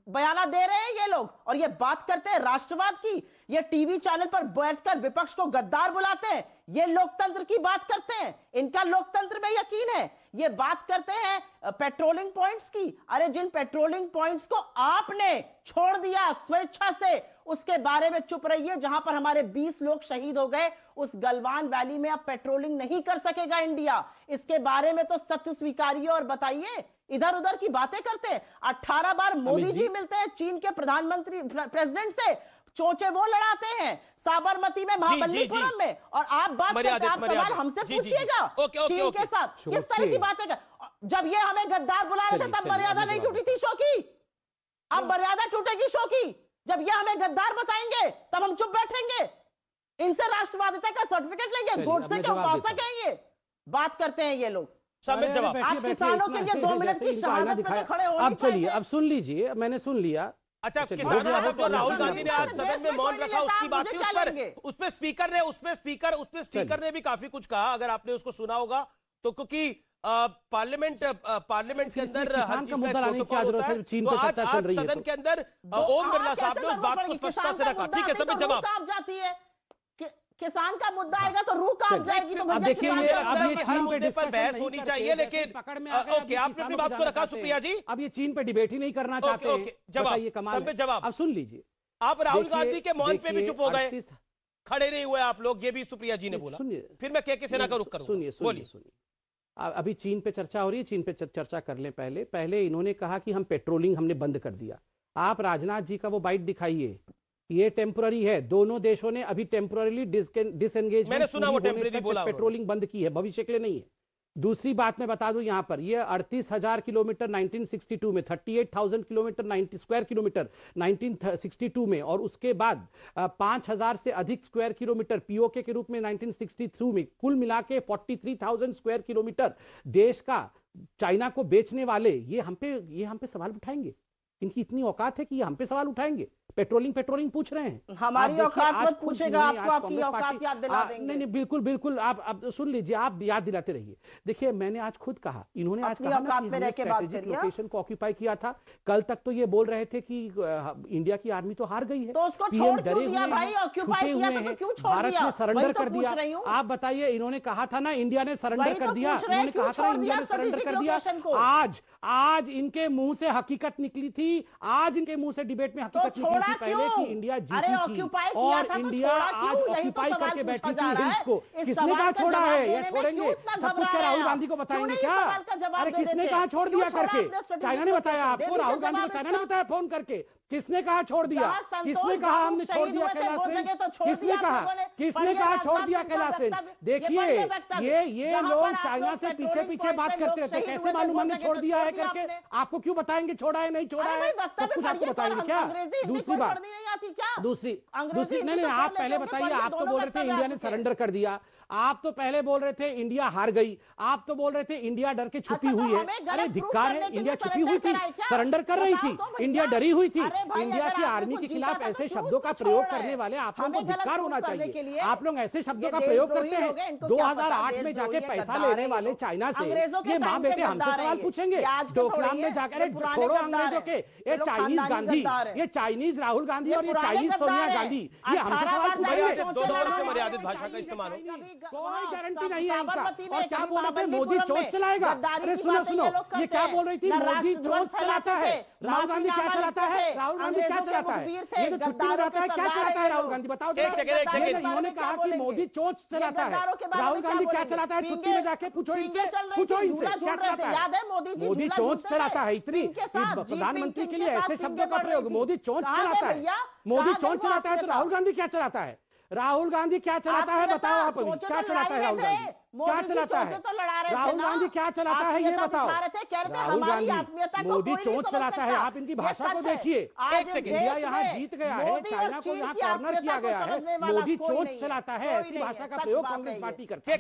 बयाना दे रहे हैं ये लोग, और ये बात करते हैं राष्ट्रवाद की? ये टीवी चैनल पर बैठकर विपक्ष को गद्दार बुलाते हैं, ये लोकतंत्र की बात करते हैं, इनका लोकतंत्र में यकीन है। ये बात करते हैं पेट्रोलिंग पॉइंट्स की। अरे जिन पेट्रोलिंग पॉइंट्स को आपने छोड़ दिया स्वेच्छा से, उसके बारे में चुप रहिए। जहां पर हमारे 20 लोग शहीद हो गए, उस गलवान वैली में अब पेट्रोलिंग नहीं कर सकेगा इंडिया। इसके बारे में तो सत्य स्वीकारिए और बताइए। इधर उधर की बातें करते हैं। 18 बार मोदी जी मिलते हैं चीन के प्रधानमंत्री प्रेसिडेंट से, चोचे वो लड़ाते हैं साबरमती में, महाबलीपुरम में, और आप बात करते हैं, आप सवाल हमसे पूछिएगा चीन के साथ किस तरह की बातें कर। जब ये हमें गद्दार बुला रहे थे तब मर्यादा नहीं टूटी थी शो की, अब मर्यादा टूटेगी शो की। जब ये हमें गद्दार बताएंगे तब हम चुप बैठेंगे, इनसे राष्ट्रवादिता का सर्टिफिकेट लेंगे, गोडसे के उपासक हैं ये। बात करते हैं ये लोग। आज किसानों के लिए 2 मिनट की शहादत पे खड़े हो। अब चलिए, अब सुन लीजिए, मैंने सुन लिया। अच्छा, किसानों ने जो राहुल गांधी ने आज सदन में मौन रखा उसकी बात थी, उस पर स्पीकर ने भी काफी कुछ कहा, अगर आपने उसको सुना होगा तो। क्योंकि पार्लियामेंट के अंदर हर चीज का प्रोटोकॉल होता है, तो आज सदन के अंदर ओम बिरला साहब ने उस बात को स्पष्टता से रखा। ठीक है, सभी जवाब। जाती है किसान का मुद्दा आएगा तो रूह कांप जाएगी। तो अब देखिए, मुझे लगता है कि हर मुद्दे पर बहस होनी चाहिए, लेकिन पकड़ में ओके, आपने अपनी बात को रखा सुप्रिया जी। अब ये चीन पे डिबेट ही नहीं करना चाहते हैं। जवाब, कमाल है। जवाब अब सुन लीजिए, आप राहुल गांधी के मौन पे भी चुप हो गए, खड़े नहीं हुए आप लोग, ये भी सुप्रिया जी ने बोला। फिर मैं के सेना का रुख करूंगा। सुनिए, अभी चीन पे चर्चा हो रही है, चीन पे चर्चा कर लें। पहले इन्होंने कहा कि हम पेट्रोलिंग हमने बंद कर दिया। आप राजनाथ जी का वो बाइट दिखाइए, ये टेम्पररी है। दोनों देशों ने अभी टेम्पररी डिसएंगेजमेंट, मैंने सुना वो टेम्पररी बोला, पेट्रोलिंग बंद की है, भविष्य के लिए नहीं है। दूसरी बात मैं बता दूं, यहां पर ये 38,000 किलोमीटर 1962 में, 38,000 किलोमीटर 90 स्क्वायर किलोमीटर 1962 में, और उसके बाद 5,000 से अधिक स्क्वायर किलोमीटर पीओके के रूप में 1963 में, कुल मिला के 43,000 स्क्वायर किलोमीटर देश का चाइना को बेचने वाले ये हम पे सवाल उठाएंगे। इनकी इतनी औकात है कि ये हम पे सवाल उठाएंगे। पेट्रोलिंग पूछ रहे हैं। हमारी औकात मत पूछेगा, आपको आपकी औकात याद दिला देंगे। नहीं, बिल्कुल आप अब सुन लीजिए, आप याद दिलाते रहिए। देखिए, मैंने आज खुद कहा, इन्होंने आज कहा ना कि स्ट्रेटेजिक लोकेशन को ऑक्यूपाई किया था। कल तक तो ये बोल रहे थे कि इंडिया की आर्मी तो हार गई है, तो उसको छोड़ क्यों दिया भाई? ऑक्यूपाई किया था तो क्यों छोड़ भारत दिया? ने सरेंडर कर दिया। आप बताइए, इन्होंने कहा था ना इंडिया ने सरेंडर कर दिया, इन्होंने कहा था इंडिया ने सरेंडर कर दिया। आज इनके मुंह से हकीकत निकली थी, आज इनके मुंह से डिबेट में हकीकत निकली थी पहले कि इंडिया जीती थी, और इंडिया आज ऑक्यूपाई करके बैठी थी हिल्स को। किसने कहा छोड़ा है? ये छोड़ेंगे सब कुछ क्या राहुल गांधी को बताएंगे क्या? अरे किसने कहा छोड़ दिया करके? चाइना ने बताया आपको? राहुल गांधी को चाइना ने बताया फोन करके? किसने कहा छोड़ दिया? किसने कहा हमने छोड़ दिया? कैलाश सिंह किसने कहा छोड़ दिया? कैलाश सिंह, देखिए ये लोग चाइना से पीछे बात करते रहते, कैसे मालूम हमने छोड़ दिया है करके? आपको क्यों बताएंगे छोड़ा है नहीं छोड़ा है? सब कुछ आपको बताएंगे क्या? दूसरी नहीं, आप पहले बताइए। आप तो बोल रहे थे इंडिया ने सरेंडर कर दिया, आप तो पहले बोल रहे थे इंडिया हार गई, आप तो बोल रहे थे इंडिया डर के छुपी हुई है। अरे धिक्कार है, इंडिया छुपी हुई थी, सरेंडर कर रही थी, इंडिया डरी हुई थी। इंडिया की आर्मी के खिलाफ ऐसे शब्दों का प्रयोग करने वाले आप लोगों को धिक्कार होना चाहिए। आप लोग ऐसे शब्दों का प्रयोग करते हैं। 2008 में जाके पैसा लेने वाले चाइना से ये माँ बेटे हमसे सवाल पूछेंगे डोकलाम में जाकर? छोड़ो अंग्रेजों के, ये चाइनीज गांधी, ये चाइनीज राहुल गांधी और ये चाइनीज सोनिया गांधी, ये हमसे सवाल पूछेंगे। मर्यादित भाषा का इस्तेमाल हो, कोई गारंटी नहीं है इनका। और क्या बोल रहे थे? मोदी चोट चलाएगा। अरे सुनो, ये क्या बोल रही थी? मोदी चोट चलाता है। राहुल गांधी क्या चलाता है? राहुल गांधी क्या चलाता है? ये तो छुट्टी में रहता है, क्या चलाता है राहुल गांधी? बताओ। इन्होंने कहा कि मोदी चोट चलाता है, राहुल गांधी क्या चलाता है? छुट्टी में जाके पूछो इनसे क्या चलाता है? मोदी चोट चलाता है। इतनी प्रधानमंत्री के लिए ऐसे शब्दों का प्रयोग, मोदी चोट चलाता है। मोदी चोट चलाता है तो राहुल गांधी क्या चलाता है? राहुल गांधी क्या चलाता है? बताओ आप, क्या चलाता है राहुल गांधी? क्या चलाता है राहुल गांधी? क्या चलाता है ये बताओ। राहुल गांधी मोदी चोट चलाता है। आप इनकी भाषा को देखिए। इंडिया यहाँ जीत गया है, चाइना को यहाँ कॉर्नर किया गया है, मोदी चोट चलाता है। ऐसी भाषा का प्रयोग कांग्रेस पार्टी करती है।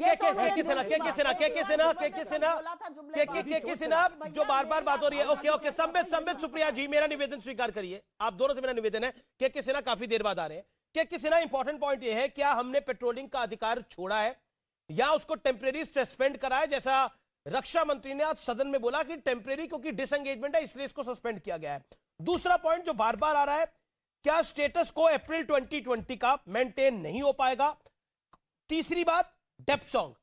जो बार बार बात हो रही है। ओके, संबित सुप्रिया जी, मेरा निवेदन स्वीकार करिए। आप दोनों से मेरा निवेदन है। के सिन्हा काफी देर बाद आ रहे हैं। के सिन्हा, इंपॉर्टेंट पॉइंट ये है, क्या हमने पेट्रोलिंग का अधिकार छोड़ा है या उसको टेम्परेरी सस्पेंड करा है? जैसा रक्षा मंत्री ने आज सदन में बोला कि टेम्परेरी क्योंकि डिसएंगेजमेंट है इसलिए इसको सस्पेंड किया गया है। दूसरा पॉइंट जो बार बार आ रहा है, क्या स्टेटस को अप्रैल 2020 का मेंटेन नहीं हो पाएगा? तीसरी बात, डेप्थ सॉन्ग,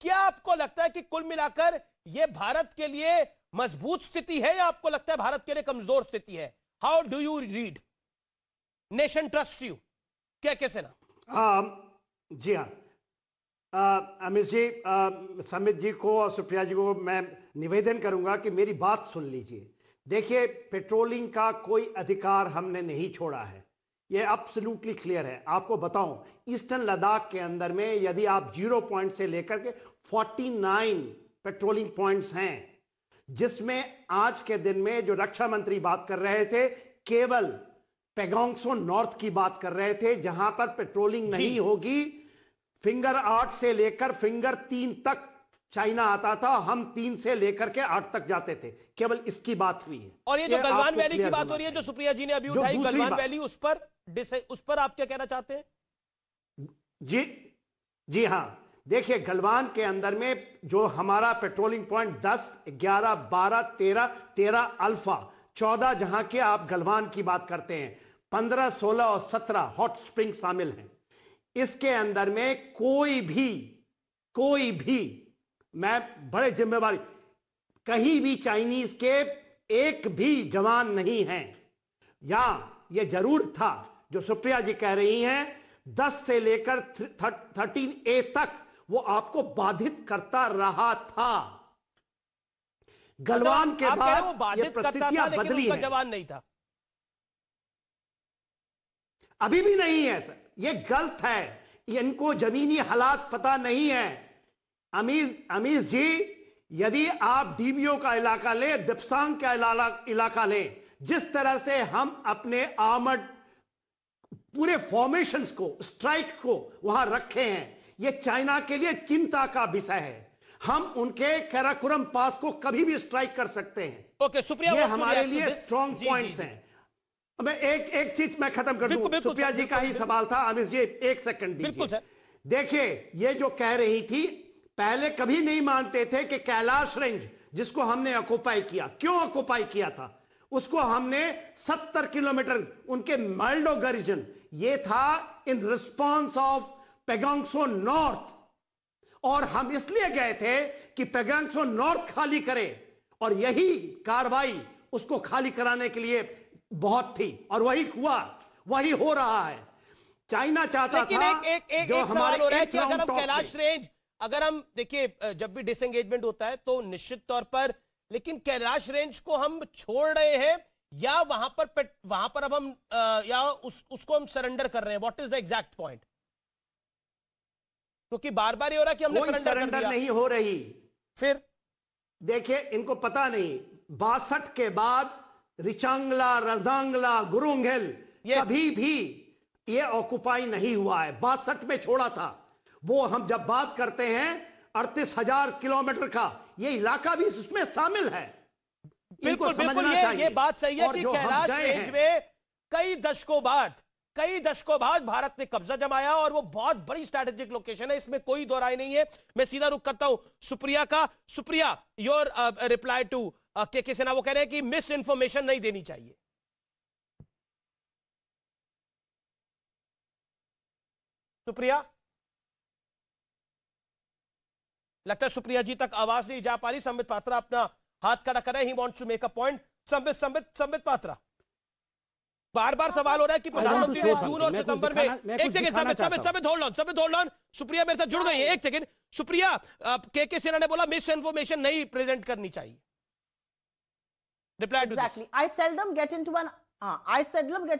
क्या आपको लगता है कि कुल मिलाकर यह भारत के लिए मजबूत स्थिति है या आपको लगता है भारत के लिए कमजोर स्थिति है? How do you read? Nation trust you, क्या से ना? जी हाँ, अमित जी, समित जी को और सुप्रिया जी को मैं निवेदन करूंगा कि मेरी बात सुन लीजिए। देखिए, पेट्रोलिंग का कोई अधिकार हमने नहीं छोड़ा है, यह एब्सोल्युटली क्लियर है। आपको बताऊं, ईस्टर्न लद्दाख के अंदर में यदि आप 0 पॉइंट से लेकर के 49 पेट्रोलिंग पॉइंट्स हैं, जिसमें आज के दिन में जो रक्षा मंत्री बात कर रहे थे, केवल पेगोंगसो नॉर्थ की बात कर रहे थे, जहां पर पेट्रोलिंग नहीं होगी। फिंगर 8 से लेकर फिंगर 3 तक चाइना आता था, हम 3 से लेकर के 8 तक जाते थे, केवल इसकी बात हुई है। और ये जो गलवान वैली की बात हो रही है, जो सुप्रिया जी ने अभी उठाई, गलवान वैली, उस पर आप क्या कहना चाहते हैं? जी हां, देखिए, गलवान के अंदर में जो हमारा पेट्रोलिंग पॉइंट 10, 11, 12, 13 अल्फा, 14 जहां के आप गलवान की बात करते हैं, 15, 16 और 17 हॉट स्प्रिंग शामिल हैं। इसके अंदर में कोई भी मैं बड़े जिम्मेवारी, कहीं भी चाइनीज के एक भी जवान नहीं है। या ये जरूर था जो सुप्रिया जी कह रही हैं 10 से लेकर 13A तक वो आपको बाधित करता रहा था। गलवान के बाद वो बाधित करता था, लेकिन उनका जवान नहीं था। अभी भी नहीं है सर, ये गलत है, इनको जमीनी हालात पता नहीं है। अमीर जी, यदि आप डीबीओ का इलाका ले, दिप्सांग का इलाका ले, जिस तरह से हम अपने आर्मर्ड पूरे फॉर्मेशंस को, स्ट्राइक को वहां रखे हैं, ये चाइना के लिए चिंता का विषय है। हम उनके काराकोरम पास को कभी भी स्ट्राइक कर सकते हैं। ओके, सुप्रिया, ये हमारे लिए स्ट्रॉन्ग पॉइंट्स हैं। मैं एक चीज मैं खत्म कर दूं। सुप्रिया जी का ही सवाल था। अमित जी, एक सेकंड दीजिए। देखिए, ये जो कह रही थी, पहले कभी नहीं मानते थे कि कैलाश रेंज जिसको हमने ऑक्युपाई किया, क्यों ऑक्युपाई किया था? उसको हमने 70 किलोमीटर उनके माल्डो गारिजन, ये था इन रिस्पॉन्स ऑफ पेगांगसो नॉर्थ, और हम इसलिए गए थे कि पेगांगसो नॉर्थ खाली करे, और यही कार्रवाई उसको खाली कराने के लिए बहुत थी, और वही हुआ, वही हो रहा है। चाइना चाहता लेकिन था। एक सवाल हो रहा है कि अगर हम कैलाश रेंज, अगर हम देखिए जब भी डिसएंगेजमेंट होता है तो निश्चित तौर पर, लेकिन कैलाश रेंज को हम छोड़ रहे हैं या वहां पर अब हम या उसको हम सरेंडर कर रहे हैं? What is the exact point? क्योंकि बार बार ये हो रहा है कि हमने सरेंडर कर दिया। नहीं हो रही। फिर देखिए, इनको पता नहीं, 62 के बाद रिचांगला, रजांगला, गुरुंगेल कभी भी ये ऑक्युपाई नहीं हुआ है। 62 में छोड़ा था। वो हम जब बात करते हैं 38,000 किलोमीटर का, ये इलाका भी उसमें शामिल है। बिल्कुल बिल्कुल, ये बात सही है कि कैलाश रेंज में कई दशकों बाद भारत ने कब्जा जमाया, और वो बहुत बड़ी स्ट्रैटेजिक लोकेशन है, इसमें कोई दो राय नहीं है। मैं सीधा रुख करता हूं सुप्रिया का। सुप्रिया, योर रिप्लाई टू के सिन्हा। वो कह रहे हैं कि मिस इंफॉर्मेशन नहीं देनी चाहिए। सुप्रिया, लगता है सुप्रिया जी तक आवाज नहीं जा पा रही। संबित पात्रा अपना हाथ खड़ा कर रहे हैं, he wants to make a point. Sambit Patra, बार बार सवाल हो रहा है कि प्रधानमंत्री ने जून और सितंबर में, एक second, Sambit hold on. Supriya मेरे साथ जुड़ गई है, एक सेकंड। सुप्रिया, के सिन्हा ने बोला मिस इन्फॉर्मेशन नहीं प्रेजेंट करनी चाहिए। Reply to exactly. I seldom get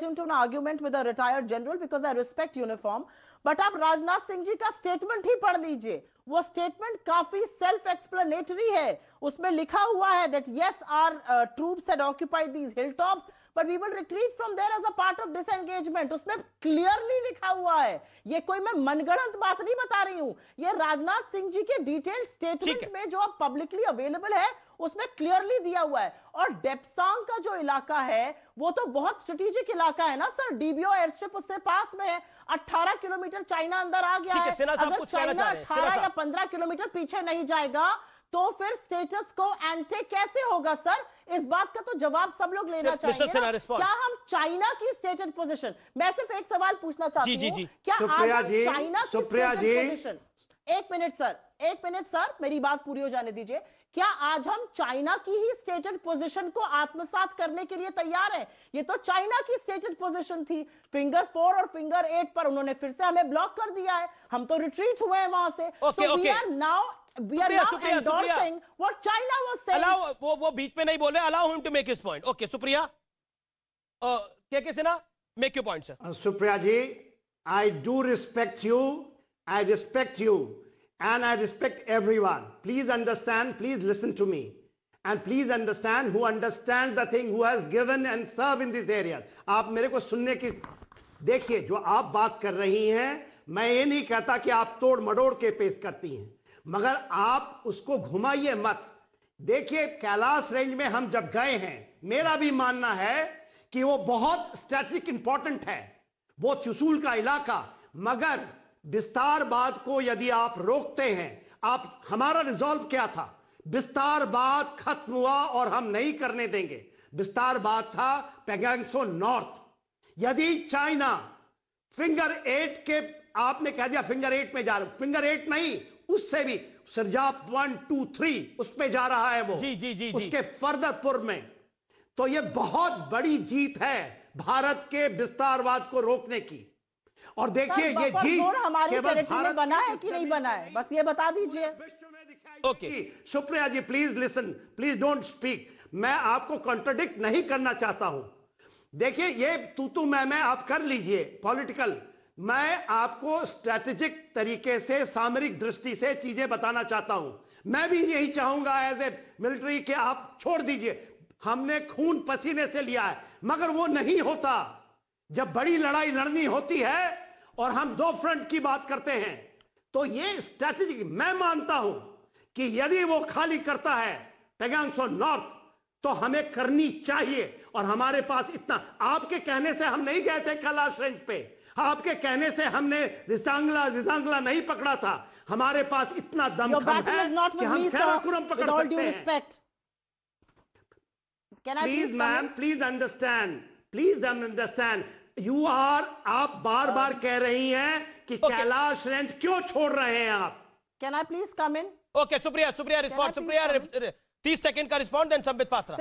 into an argument with a retired general because I respect uniform. But आप राजनाथ सिंह जी का स्टेटमेंट ही पढ़ लीजिए। वो स्टेटमेंट काफी सेल्फ एक्सप्लेनेटरी है। उसमें लिखा हुआ है that yes, our troops had occupied these hilltops, but we will retreat from there as a part of disengagement. उसमें क्लियरली लिखा हुआ है। ये कोई मैं मनगढ़ंत बात नहीं बता रही हूं, ये राजनाथ सिंह जी के डिटेल्ड स्टेटमेंट में जो अब पब्लिकली अवेलेबल है उसमें क्लियरली दिया हुआ है। और डेप्सांग का जो इलाका है वो तो बहुत स्ट्रेटेजिक इलाका है ना सर। डीबीओ एयरस्ट्रिप उससे पास में है, 18 किलोमीटर चाइना अंदर आ गया है। अगर चाइना 18 या 15 किलोमीटर पीछे नहीं जाएगा तो फिर स्टेटस को एंटे कैसे होगा सर? इस बात का तो जवाब सब लोग लेना चाहेंगे ना? क्या हम चाइना की स्टेटेड पोजीशन, मैं सिर्फ एक सवाल पूछना चाहती हूँ, क्या आज हम चाइना की स्टेटेड पोजीशन, एक मिनट सर मेरी बात पूरी हो जाने दीजिए, क्या आज हम चाइना की ही स्टेटेड पोजीशन को आत्मसात करने के लिए तैयार हैं? ये तो चाइना की स्टेटेड पोजीशन थी। फिंगर 4 और फिंगर 8 पर उन्होंने फिर से हमें ब्लॉक कर दिया है, हम तो रिट्रीट हुए हैं वहां से। We are now endorsing what China was saying. वो बीच में नहीं बोल रहे, allow him to make his point. Okay, Supriya, के Sinha, make your point, sir. Supriya ji, I do respect you, I respect you, and I respect everyone. Please understand, please listen to me, and please understand who understands the thing, who has given and served in this area. आप मेरे को सुनने की, देखिए जो आप बात कर रही हैं, मैं ये नहीं कहता कि आप तोड़ मड़ोड़ के पेश करती हैं, मगर आप उसको घुमाइए मत। देखिए कैलाश रेंज में हम जब गए हैं, मेरा भी मानना है कि वो बहुत स्ट्रेटेजिक इंपॉर्टेंट है, वो चुसूल का इलाका, मगर विस्तारवाद को यदि आप रोकते हैं, आप, हमारा रिजॉल्व क्या था? विस्तारवाद खत्म हुआ और हम नहीं करने देंगे। विस्तारवाद था पेगांगसो नॉर्थ। यदि चाइना फिंगर 8 के आपने कह दिया फिंगर 8 में जा रहा हूं, फिंगर 8 नहीं, उससे भी सरजाप 1, 2, 3 उस पे जा रहा है वो, जी उसके फरदरपुर में। तो ये बहुत बड़ी जीत है भारत के विस्तारवाद को रोकने की। और देखिए ये जीत हमारी केवल टेरिटरी में भारत बना है कि नहीं बना है, बस ये बता दीजिए। Okay Supriya ji please listen, please don't speak. मैं आपको कॉन्ट्रडिक्ट नहीं करना चाहता हूं। देखिए ये तू मैं आप कर लीजिए पॉलिटिकल, मैं आपको स्ट्रेटेजिक तरीके से सामरिक दृष्टि से चीजें बताना चाहता हूं। मैं भी यही चाहूंगा एज ए मिलिट्री कि आप छोड़ दीजिए, हमने खून पसीने से लिया है, मगर वो नहीं होता। जब बड़ी लड़ाई लड़नी होती है और हम 2 फ्रंट की बात करते हैं, तो ये स्ट्रेटेजिक, मैं मानता हूं कि यदि वो खाली करता है पैंगोंग त्सो नॉर्थ तो हमें करनी चाहिए। और हमारे पास इतना, आपके कहने से हम नहीं गए थे कैलाश रेंज पे, आपके कहने से हमने रिजांगला नहीं पकड़ा था। हमारे पास इतना दमखम है कि हम काराकोरम पकड़ सकते हैं। Please ma'am, please understand you are, आप बार बार कह रही हैं कि कैलाश रेंज क्यों छोड़ रहे हैं आप। Can I please come in? Okay Supriya respond, Supriya 30 second का respond, then Sambit Patra.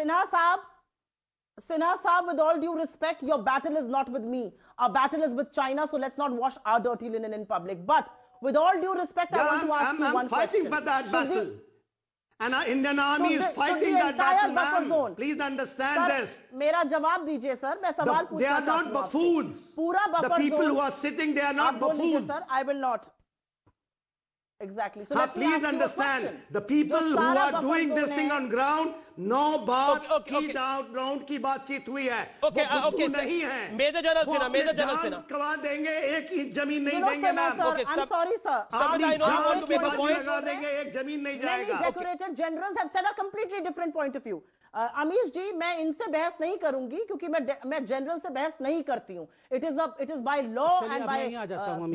Sinha Saab, with all due respect, your battle is not with me. Our battle is with China, so let's not wash our dirty linen in public. But with all due respect, I want to ask you one question. I'm fighting for that battle. And our Indian army is fighting that battle, ma'am. Please understand this. मेरा जवाब दीजिए सर, मैं सवाल पूछना चाहती हूँ। They are not buffoons. पूरा buffer zone. The people who are sitting, they are not buffoons. Sir, I will not. Exactly. So please understand, the people who are doing this thing on ground, no बात की ग्राउंड की बातचीत हुई है। ओके नहीं है। मेजर जनरल सेना करवा देंगे, 1 इंच जमीन नहीं देंगे मैम। I'm sorry sir, लगा देंगे, 1 जमीन नहीं जाएगा। Decorated generals have said a completely different point of view. Amish जी, मैं इनसे बहस नहीं करूंगी क्योंकि मैं जनरल से बहस नहीं करती हूँ। It is by law and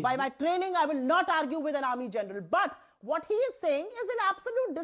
by my training I will not argue with an army general, but what he is saying is in absolute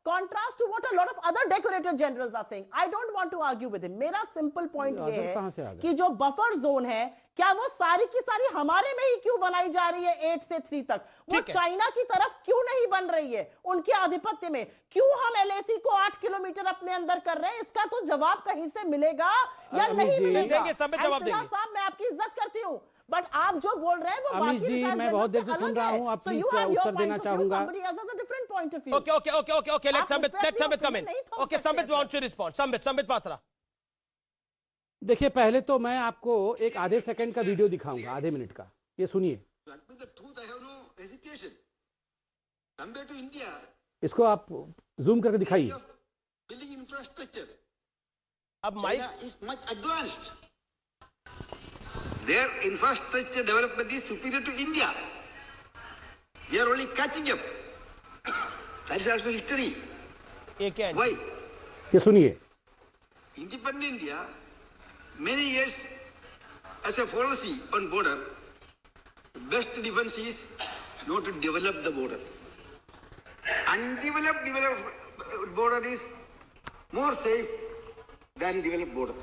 contrast to what a lot of other decorated generals are saying. I don't want to argue with him. मेरा simple point ये है कि जो buffer zone है, क्या वो सारी की सारी हमारे में ही क्यों बनाई जा रही है 8 से 3 तक? वो चाइना की तरफ क्यों नहीं बन रही है उनके आधिपत्य में? क्यों हम LAC को 8 किलोमीटर अपने अंदर कर रहे हैं? इसका तो जवाब कहीं से मिलेगा या नहीं मिलेगा? साहब, मैं आपकी इज्जत करती हूँ, बट आप जो बोल रहे हैं वो अमीश जी, मैं बहुत देर से सुन रहा हूं, आप प्लीज उत्तर देना चाहूंगा। Okay let Sambit come in. Okay Sambit wants to respond. Sambit Patra. देखिए, पहले तो मैं आपको एक आधे सेकंड का वीडियो दिखाऊंगा, आधे मिनट का, ये सुनिए। इसको आप जूम करके दिखाइए। अब mic, their infrastructure development is superior to India. We are only catching up. That is also history. Why? ये सुनिए। Independent India, many years as a policy on border, best defense is not to develop the border. Undeveloped border is more safe than developed border.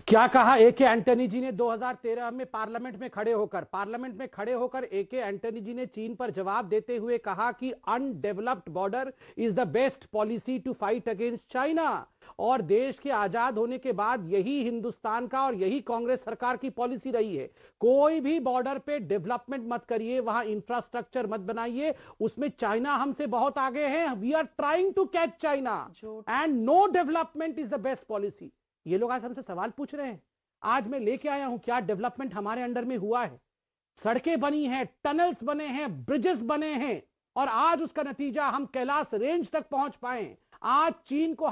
क्या कहा एके एंटनी जी ने 2013 में पार्लियामेंट में खड़े होकर एके एंटनी जी ने चीन पर जवाब देते हुए कहा कि undeveloped border is the best policy to fight against China. और देश के आजाद होने के बाद यही हिंदुस्तान का और यही कांग्रेस सरकार की पॉलिसी रही है। कोई भी बॉर्डर पे डेवलपमेंट मत करिए, वहां इंफ्रास्ट्रक्चर मत बनाइए, उसमें चाइना हमसे बहुत आगे है। We are trying to catch China and no development is the best policy. ये लोग आज हमसे सवाल पूछ रहे हैं। आज मैं लेके आया हूं क्या डेवलपमेंट हमारे अंडर में हुआ है। सड़कें बनी हैं, टनल्स बने हैं, ब्रिजेस बने हैं, और आज उसका नतीजा हम कैलाश रेंज तक पहुंच पाए। आज चीन को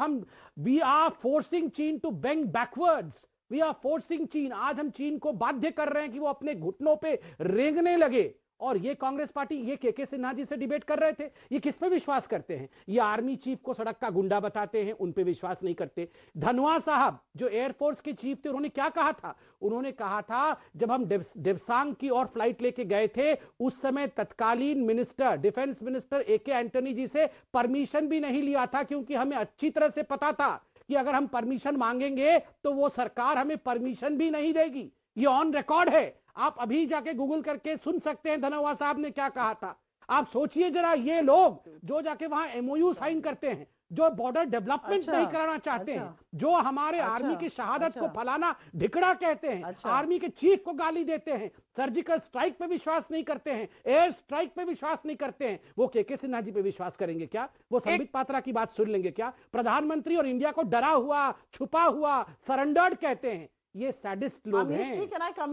we are forcing China to bend backwards, we are forcing China. आज हम चीन को बाध्य कर रहे हैं कि वो अपने घुटनों पे रेंगने लगे। और ये कांग्रेस पार्टी, ये के सिन्हा जी से डिबेट कर रहे थे, ये किस पे विश्वास करते हैं? ये आर्मी चीफ को सड़क का गुंडा बताते हैं, उन पे विश्वास नहीं करते। धनोआ साहब जो एयरफोर्स के चीफ थे, उन्होंने क्या कहा था? उन्होंने कहा था जब हम देवसांग की और फ्लाइट लेके गए थे, उस समय तत्कालीन मिनिस्टर, डिफेंस मिनिस्टर एके एंटनी जी से परमिशन भी नहीं लिया था, क्योंकि हमें अच्छी तरह से पता था कि अगर हम परमिशन मांगेंगे तो वो सरकार हमें परमिशन भी नहीं देगी। ये ऑन रिकॉर्ड है, आप अभी जाके गूगल करके सुन सकते हैं धनोआ साहब ने क्या कहा था। आप सोचिए जरा, ये लोग जो जाके वहां एमओयू साइन करते हैं, जो बॉर्डर डेवलपमेंट नहीं कराना चाहते हैं, जो हमारे आर्मी की शहादत को फलाना ढिकड़ा कहते हैं, आर्मी के चीफ को गाली देते हैं, सर्जिकल स्ट्राइक पे विश्वास नहीं करते हैं, एयर स्ट्राइक पे विश्वास नहीं करते हैं, वो के सिन्हा जी पे विश्वास करेंगे क्या? वो संबित पात्रा की बात सुन लेंगे क्या? प्रधानमंत्री और इंडिया को डरा हुआ, छुपा हुआ, सरेंडर्ड कहते हैं। ये सैडिस्ट लोग हैं।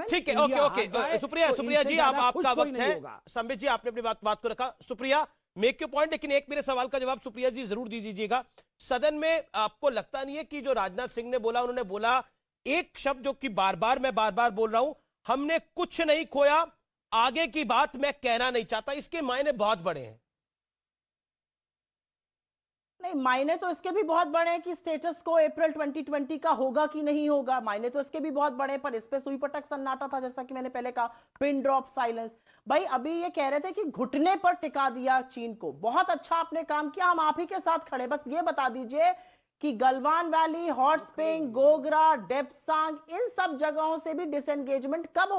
ठीक है, ओके ओके, सुप्रिया जी, आपका वक्त है। संबित जी, आपने अपनी बात को रखा। सुप्रिया, मेक योर पॉइंट, लेकिन एक मेरे सवाल का जवाब सुप्रिया जी जरूर दे दीजिएगा। सदन में आपको लगता नहीं है कि जो राजनाथ सिंह ने बोला, उन्होंने बोला एक शब्द जो कि मैं बार बार बोल रहा हूं, हमने कुछ नहीं खोया, आगे की बात मैं कहना नहीं चाहता, इसके मायने बहुत बड़े हैं। नहीं, मायने तो इसके भी बहुत बड़े हैं कि स्टेटस को अप्रैल 2020 का होगा कि नहीं होगा, मायने तो इसके भी बहुत बड़े हैं, पर इस पे सुई पटक सन्नाटा था, जैसा कि मैंने पहले कहा, पिन ड्रॉप साइलेंस। भाई अभी ये कह रहे थे कि घुटने पर टिका दिया चीन को, बहुत अच्छा आपने काम किया, हम आप ही के साथ खड़े, बस ये बता दीजिए कि Galwan valley, hot spring, Gogra, Depsang, इन सब जगहों से भी डिसएंगेजमेंट कब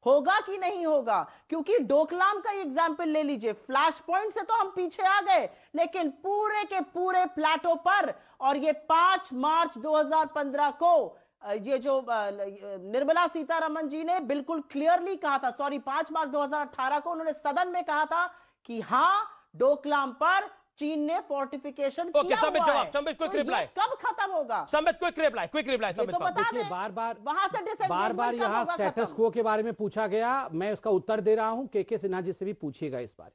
होगा कि नहीं होगा? क्योंकि डोकलाम का एग्जाम्पल ले लीजिए, फ्लैश पॉइंट से तो हम पीछे आ गए, लेकिन पूरे के पूरे प्लेटो पर, और ये 5 मार्च 2015 को ये जो निर्मला सीतारमण जी ने बिल्कुल क्लियरली कहा था, 5 मार्च 2018 को उन्होंने सदन में कहा था कि हां, डोकलाम पर चीन ने फोर्टिफिकेशन किया हुआ है। Sambit, quick reply. कब खत्म होगा? Sambit, quick reply Sambit. तो बता दें, बार यहाँ स्टेटस क्वो के बारे में पूछा गया, मैं उसका उत्तर दे रहा हूं, के सिन्हा जी से भी पूछिएगा इस बारे।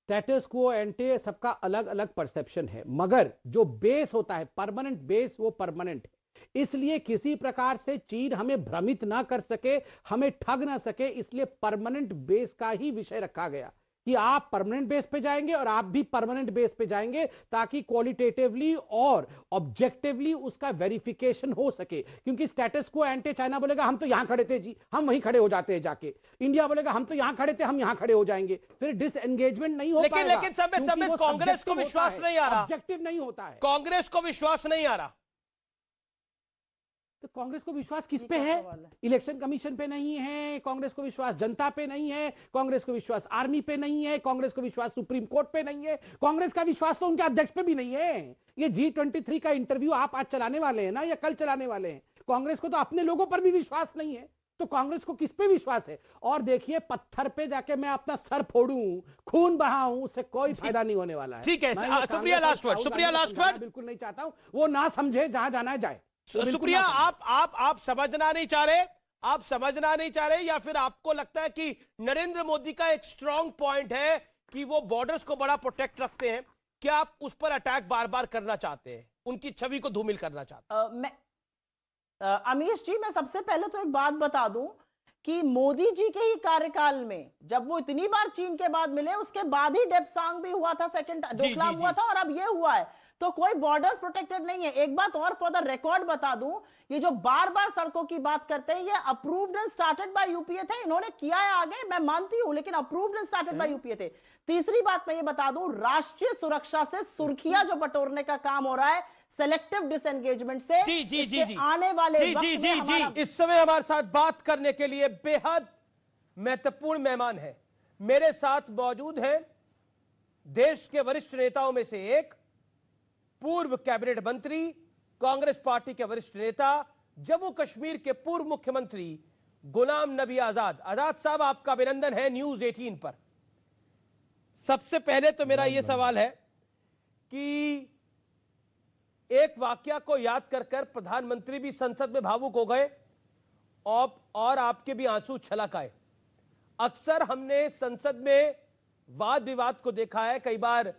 स्टेटस क्वो एंटे सबका अलग अलग परसेप्शन है, मगर जो बेस होता है, परमानेंट बेस, वो परमानेंट है। इसलिए किसी प्रकार से चीन हमें भ्रमित ना कर सके, हमें ठग ना सके, इसलिए परमानेंट बेस का ही विषय रखा गया कि आप परमानेंट बेस पे जाएंगे और आप भी परमानेंट बेस पे जाएंगे, ताकि क्वालिटेटिवली और ऑब्जेक्टिवली उसका वेरिफिकेशन हो सके। क्योंकि स्टेटस को एंटी चाइना बोलेगा हम तो यहां खड़े थे जी, हम वहीं खड़े हो जाते हैं जाके, इंडिया बोलेगा हम तो यहां खड़े थे, हम यहां खड़े हो जाएंगे, फिर डिसएंगेजमेंट नहीं हो पाएगा। लेकिन संबित, कांग्रेस को विश्वास नहीं आ रहा, ऑब्जेक्टिव नहीं होता है, कांग्रेस को विश्वास नहीं आ रहा। तो कांग्रेस को विश्वास किस पे है? इलेक्शन कमीशन पे नहीं है, कांग्रेस को विश्वास जनता पे नहीं है, कांग्रेस को विश्वास आर्मी पे नहीं है, कांग्रेस को विश्वास सुप्रीम कोर्ट पे नहीं है, कांग्रेस का विश्वास तो उनके अध्यक्ष पे भी नहीं है। ये G23 का इंटरव्यू आप आज चलाने वाले हैं ना, या कल चलाने वाले हैं? कांग्रेस को तो अपने लोगों पर भी विश्वास नहीं है, तो कांग्रेस को किस पे विश्वास है? और देखिए, पत्थर पे जाके मैं अपना सर फोड़ूं, खून बहाऊं, उससे कोई फायदा नहीं होने वाला है। ठीक है, सुप्रिया लास्ट वर्ड। बिल्कुल नहीं चाहता हूं वो ना समझे, जहां जाना है जाए। सुप्रिया, आप समझना नहीं चाह रहे, आप समझना नहीं चाह रहे, या फिर आपको लगता है कि नरेंद्र मोदी का एक स्ट्रॉन्ग पॉइंट है कि वो बॉर्डर्स को बड़ा प्रोटेक्ट रखते हैं, क्या आप उस पर अटैक बार बार करना चाहते हैं, उनकी छवि को धूमिल करना चाहते हैं? अमीश जी, मैं सबसे पहले तो एक बात बता दूं कि मोदी जी के ही कार्यकाल में, जब वो इतनी बार चीन के बाद मिले, उसके बाद ही डेप्सांग भी हुआ था, सेकंड डोकलाम हुआ था, और अब ये हुआ है, तो कोई बॉर्डर्स प्रोटेक्टेड नहीं है। एक बात और फॉर द रिकॉर्ड बता दूं, ये जो बार बार सड़कों की बात करते हैं, ये approved and started by UPA थे, इन्होंने किया है आगे, मैं मानती हूं, लेकिन approved and started by UPA थे। तीसरी बात मैं ये बता दूं, राष्ट्रीय सुरक्षा से सुर्खियां जो बटोरने का काम हो रहा है सेलेक्टिव डिसएंगेजमेंट से, जी आने वाले जी, इस समय हमारे साथ बात करने के लिए बेहद महत्वपूर्ण मेहमान है, मेरे साथ मौजूद हैं देश के वरिष्ठ नेताओं में से एक, पूर्व कैबिनेट मंत्री, कांग्रेस पार्टी के वरिष्ठ नेता, जम्मू कश्मीर के पूर्व मुख्यमंत्री गुलाम नबी आजाद। आजाद साहब, आपका अभिनंदन है न्यूज 18 पर। सबसे पहले तो मेरा यह सवाल है कि एक वाकया को याद कर कर प्रधानमंत्री भी संसद में भावुक हो गए और आपके भी आंसू छलक आए। अक्सर हमने संसद में वाद विवाद को देखा है, कई बार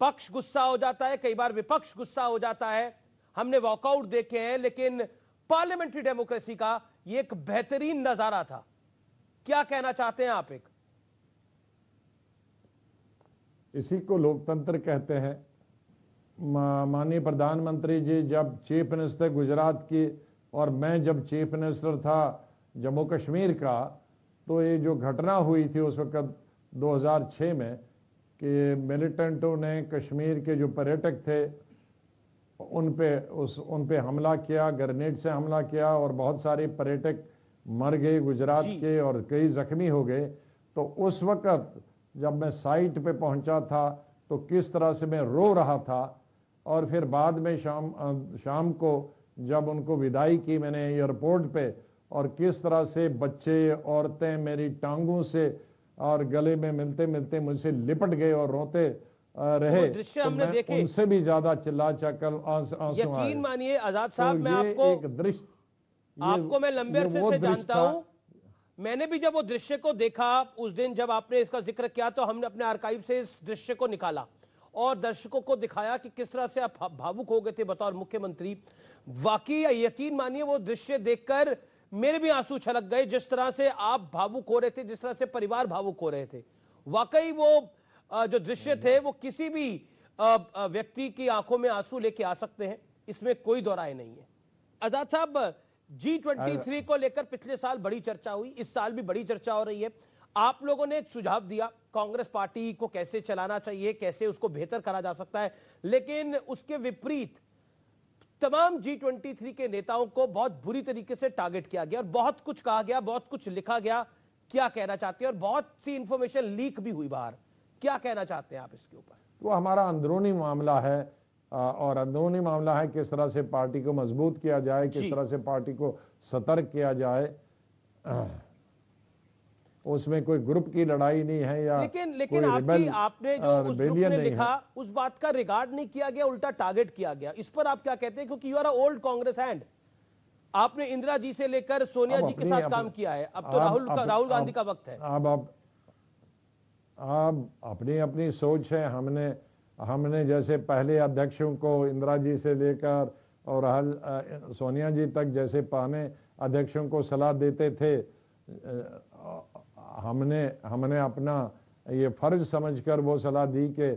पक्ष गुस्सा हो जाता है, कई बार विपक्ष गुस्सा हो जाता है, हमने वॉकआउट देखे हैं, लेकिन पार्लियामेंट्री डेमोक्रेसी का यह एक बेहतरीन नजारा था। क्या कहना चाहते हैं आप? इसी को लोकतंत्र कहते हैं। माननीय प्रधानमंत्री जी जब चीफ मिनिस्टर गुजरात की और मैं जब चीफ मिनिस्टर था जम्मू कश्मीर का, तो ये जो घटना हुई थी उस वक्त 2006 में कि मिलिटेंटों ने कश्मीर के जो पर्यटक थे उन पे हमला किया, ग्रेनेड से हमला किया और बहुत सारे पर्यटक मर गए गुजरात के और कई जख्मी हो गए। तो उस वक्त जब मैं साइट पे पहुंचा था तो किस तरह से मैं रो रहा था, और फिर बाद में शाम को जब उनको विदाई की मैंने एयरपोर्ट पे, और किस तरह से बच्चे औरतें मेरी टांगों से और गले में मिलते मिलते मुझसे लिपट गए और रोते रहे, तो दृश्य हमने मैं देखे, उनसे भी ज्यादा चिल्ला चकल आंसू यकीन मानिए आजाद साहब, तो मैं आपको मैं लंबे अरसे से जानता हूं। मैंने भी जब वो दृश्य को देखा उस दिन जब आपने इसका जिक्र किया, तो हमने अपने आर्काइव से इस दृश्य को निकाला और दर्शकों को दिखाया कि किस तरह से आप भावुक हो गए थे बतौर मुख्यमंत्री। वाकई यकीन मानिए वो दृश्य देखकर मेरे भी आंसू छलक गए, जिस तरह से आप भावुक हो रहे थे, जिस तरह से परिवार भावुक हो रहे थे। वाकई वो जो दृश्य थे वो किसी भी व्यक्ति की आंखों में आंसू लेके आ सकते हैं, इसमें कोई दो राय नहीं है। आजाद साहब, G23 को लेकर पिछले साल बड़ी चर्चा हुई, इस साल भी बड़ी चर्चा हो रही है। आप लोगों ने एक सुझाव दिया कांग्रेस पार्टी को कैसे चलाना चाहिए, कैसे उसको बेहतर करा जा सकता है, लेकिन उसके विपरीत तमाम G23 के नेताओं को बहुत बुरी तरीके से टारगेट किया गया और बहुत कुछ कहा गया, बहुत कुछ लिखा गया। क्या कहना चाहते हैं? और बहुत सी इंफॉर्मेशन लीक भी हुई बाहर, क्या कहना चाहते हैं आप इसके ऊपर? वो हमारा अंदरूनी मामला है, और अंदरूनी मामला है किस तरह से पार्टी को मजबूत किया जाए, किस तरह से पार्टी को सतर्क किया जाए। उसमें कोई ग्रुप की लड़ाई नहीं है या लेकिन आपने जो उस ग्रुप ने लिखा उस बात का रिगार्ड नहीं किया गया, उल्टा टारगेट किया गया। इस पर आप क्या कहते हैं? क्योंकि you are old Congress hand, आपने इंदिरा जी से लेकर सोनिया जी के साथ काम किया है, अब तो राहुल गांधी का वक्त है। अब अपनी अपनी सोच है। हमने जैसे पहले अध्यक्षों को इंदिरा जी से लेकर और सोनिया जी तक जैसे पहले अध्यक्षों को सलाह देते थे, हमने अपना ये फर्ज समझकर वो सलाह दी कि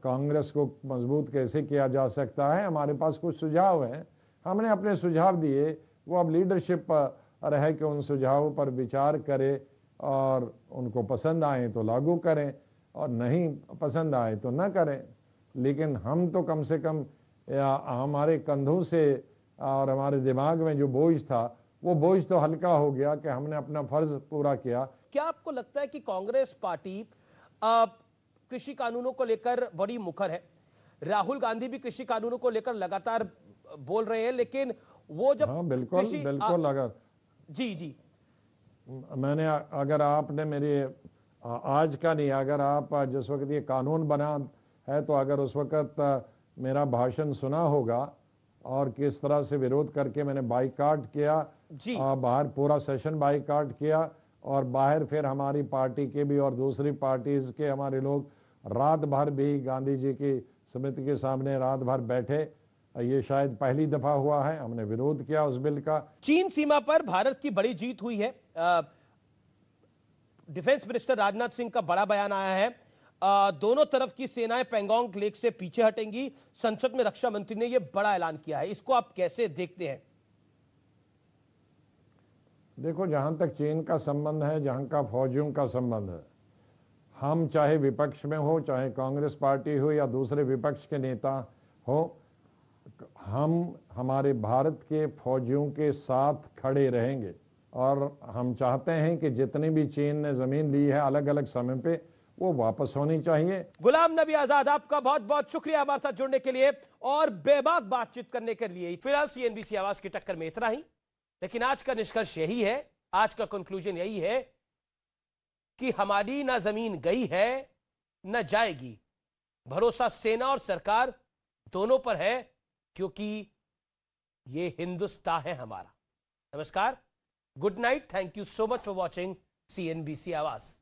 कांग्रेस को मजबूत कैसे किया जा सकता है। हमारे पास कुछ सुझाव हैं, हमने अपने सुझाव दिए। वो अब लीडरशिप रहे कि उन सुझावों पर विचार करे और उनको पसंद आए तो लागू करें और नहीं पसंद आए तो ना करें। लेकिन हम तो कम से कम हमारे कंधों से और हमारे दिमाग में जो बोझ था वो बोझ तो हल्का हो गया कि हमने अपना फर्ज पूरा किया। क्या आपको लगता है कि कांग्रेस पार्टी कृषि कानूनों को लेकर बड़ी मुखर है? राहुल गांधी भी कृषि कानूनों को लेकर लगातार बोल रहे हैं, लेकिन वो जब बिल्कुल अगर जी मैंने अगर आपने मेरी आज का नहीं, अगर आप जिस वक्त ये कानून बना है तो अगर उस वक्त मेरा भाषण सुना होगा और किस तरह से विरोध करके मैंने बाइकाट किया, बाहर पूरा सेशन बाइकाट किया और बाहर फिर हमारी पार्टी के भी और दूसरी पार्टीज के हमारे लोग रात भर भी गांधी जी की समिति के सामने रात भर बैठे। ये शायद पहली दफा हुआ है, हमने विरोध किया उस बिल का। चीन सीमा पर भारत की बड़ी जीत हुई है। डिफेंस मिनिस्टर राजनाथ सिंह का बड़ा बयान आया है। दोनों तरफ की सेनाएं पेंगोंग लेक से पीछे हटेंगी। संसद में रक्षा मंत्री ने यह बड़ा ऐलान किया है, इसको आप कैसे देखते हैं? देखो, जहां तक चीन का संबंध है, जहां का फौजियों का संबंध है, हम चाहे विपक्ष में हो, चाहे कांग्रेस पार्टी हो या दूसरे विपक्ष के नेता हो, हम हमारे भारत के फौजियों के साथ खड़े रहेंगे। और हम चाहते हैं कि जितनी भी चीन ने जमीन ली है अलग अलग समय पे वो वापस होनी चाहिए। गुलाम नबी आजाद, आपका बहुत बहुत शुक्रिया हमारे साथ जुड़ने के लिए और बेबाक बातचीत करने के लिए। फिलहाल CNBC आवाज की टक्कर में इतना ही, लेकिन आज का निष्कर्ष यही है, आज का कंक्लूजन यही है कि हमारी ना जमीन गई है न जाएगी। भरोसा सेना और सरकार दोनों पर है, क्योंकि ये हिंदुस्तान है हमारा। नमस्कार, good night, thank you so much for watching CNBC आवाज।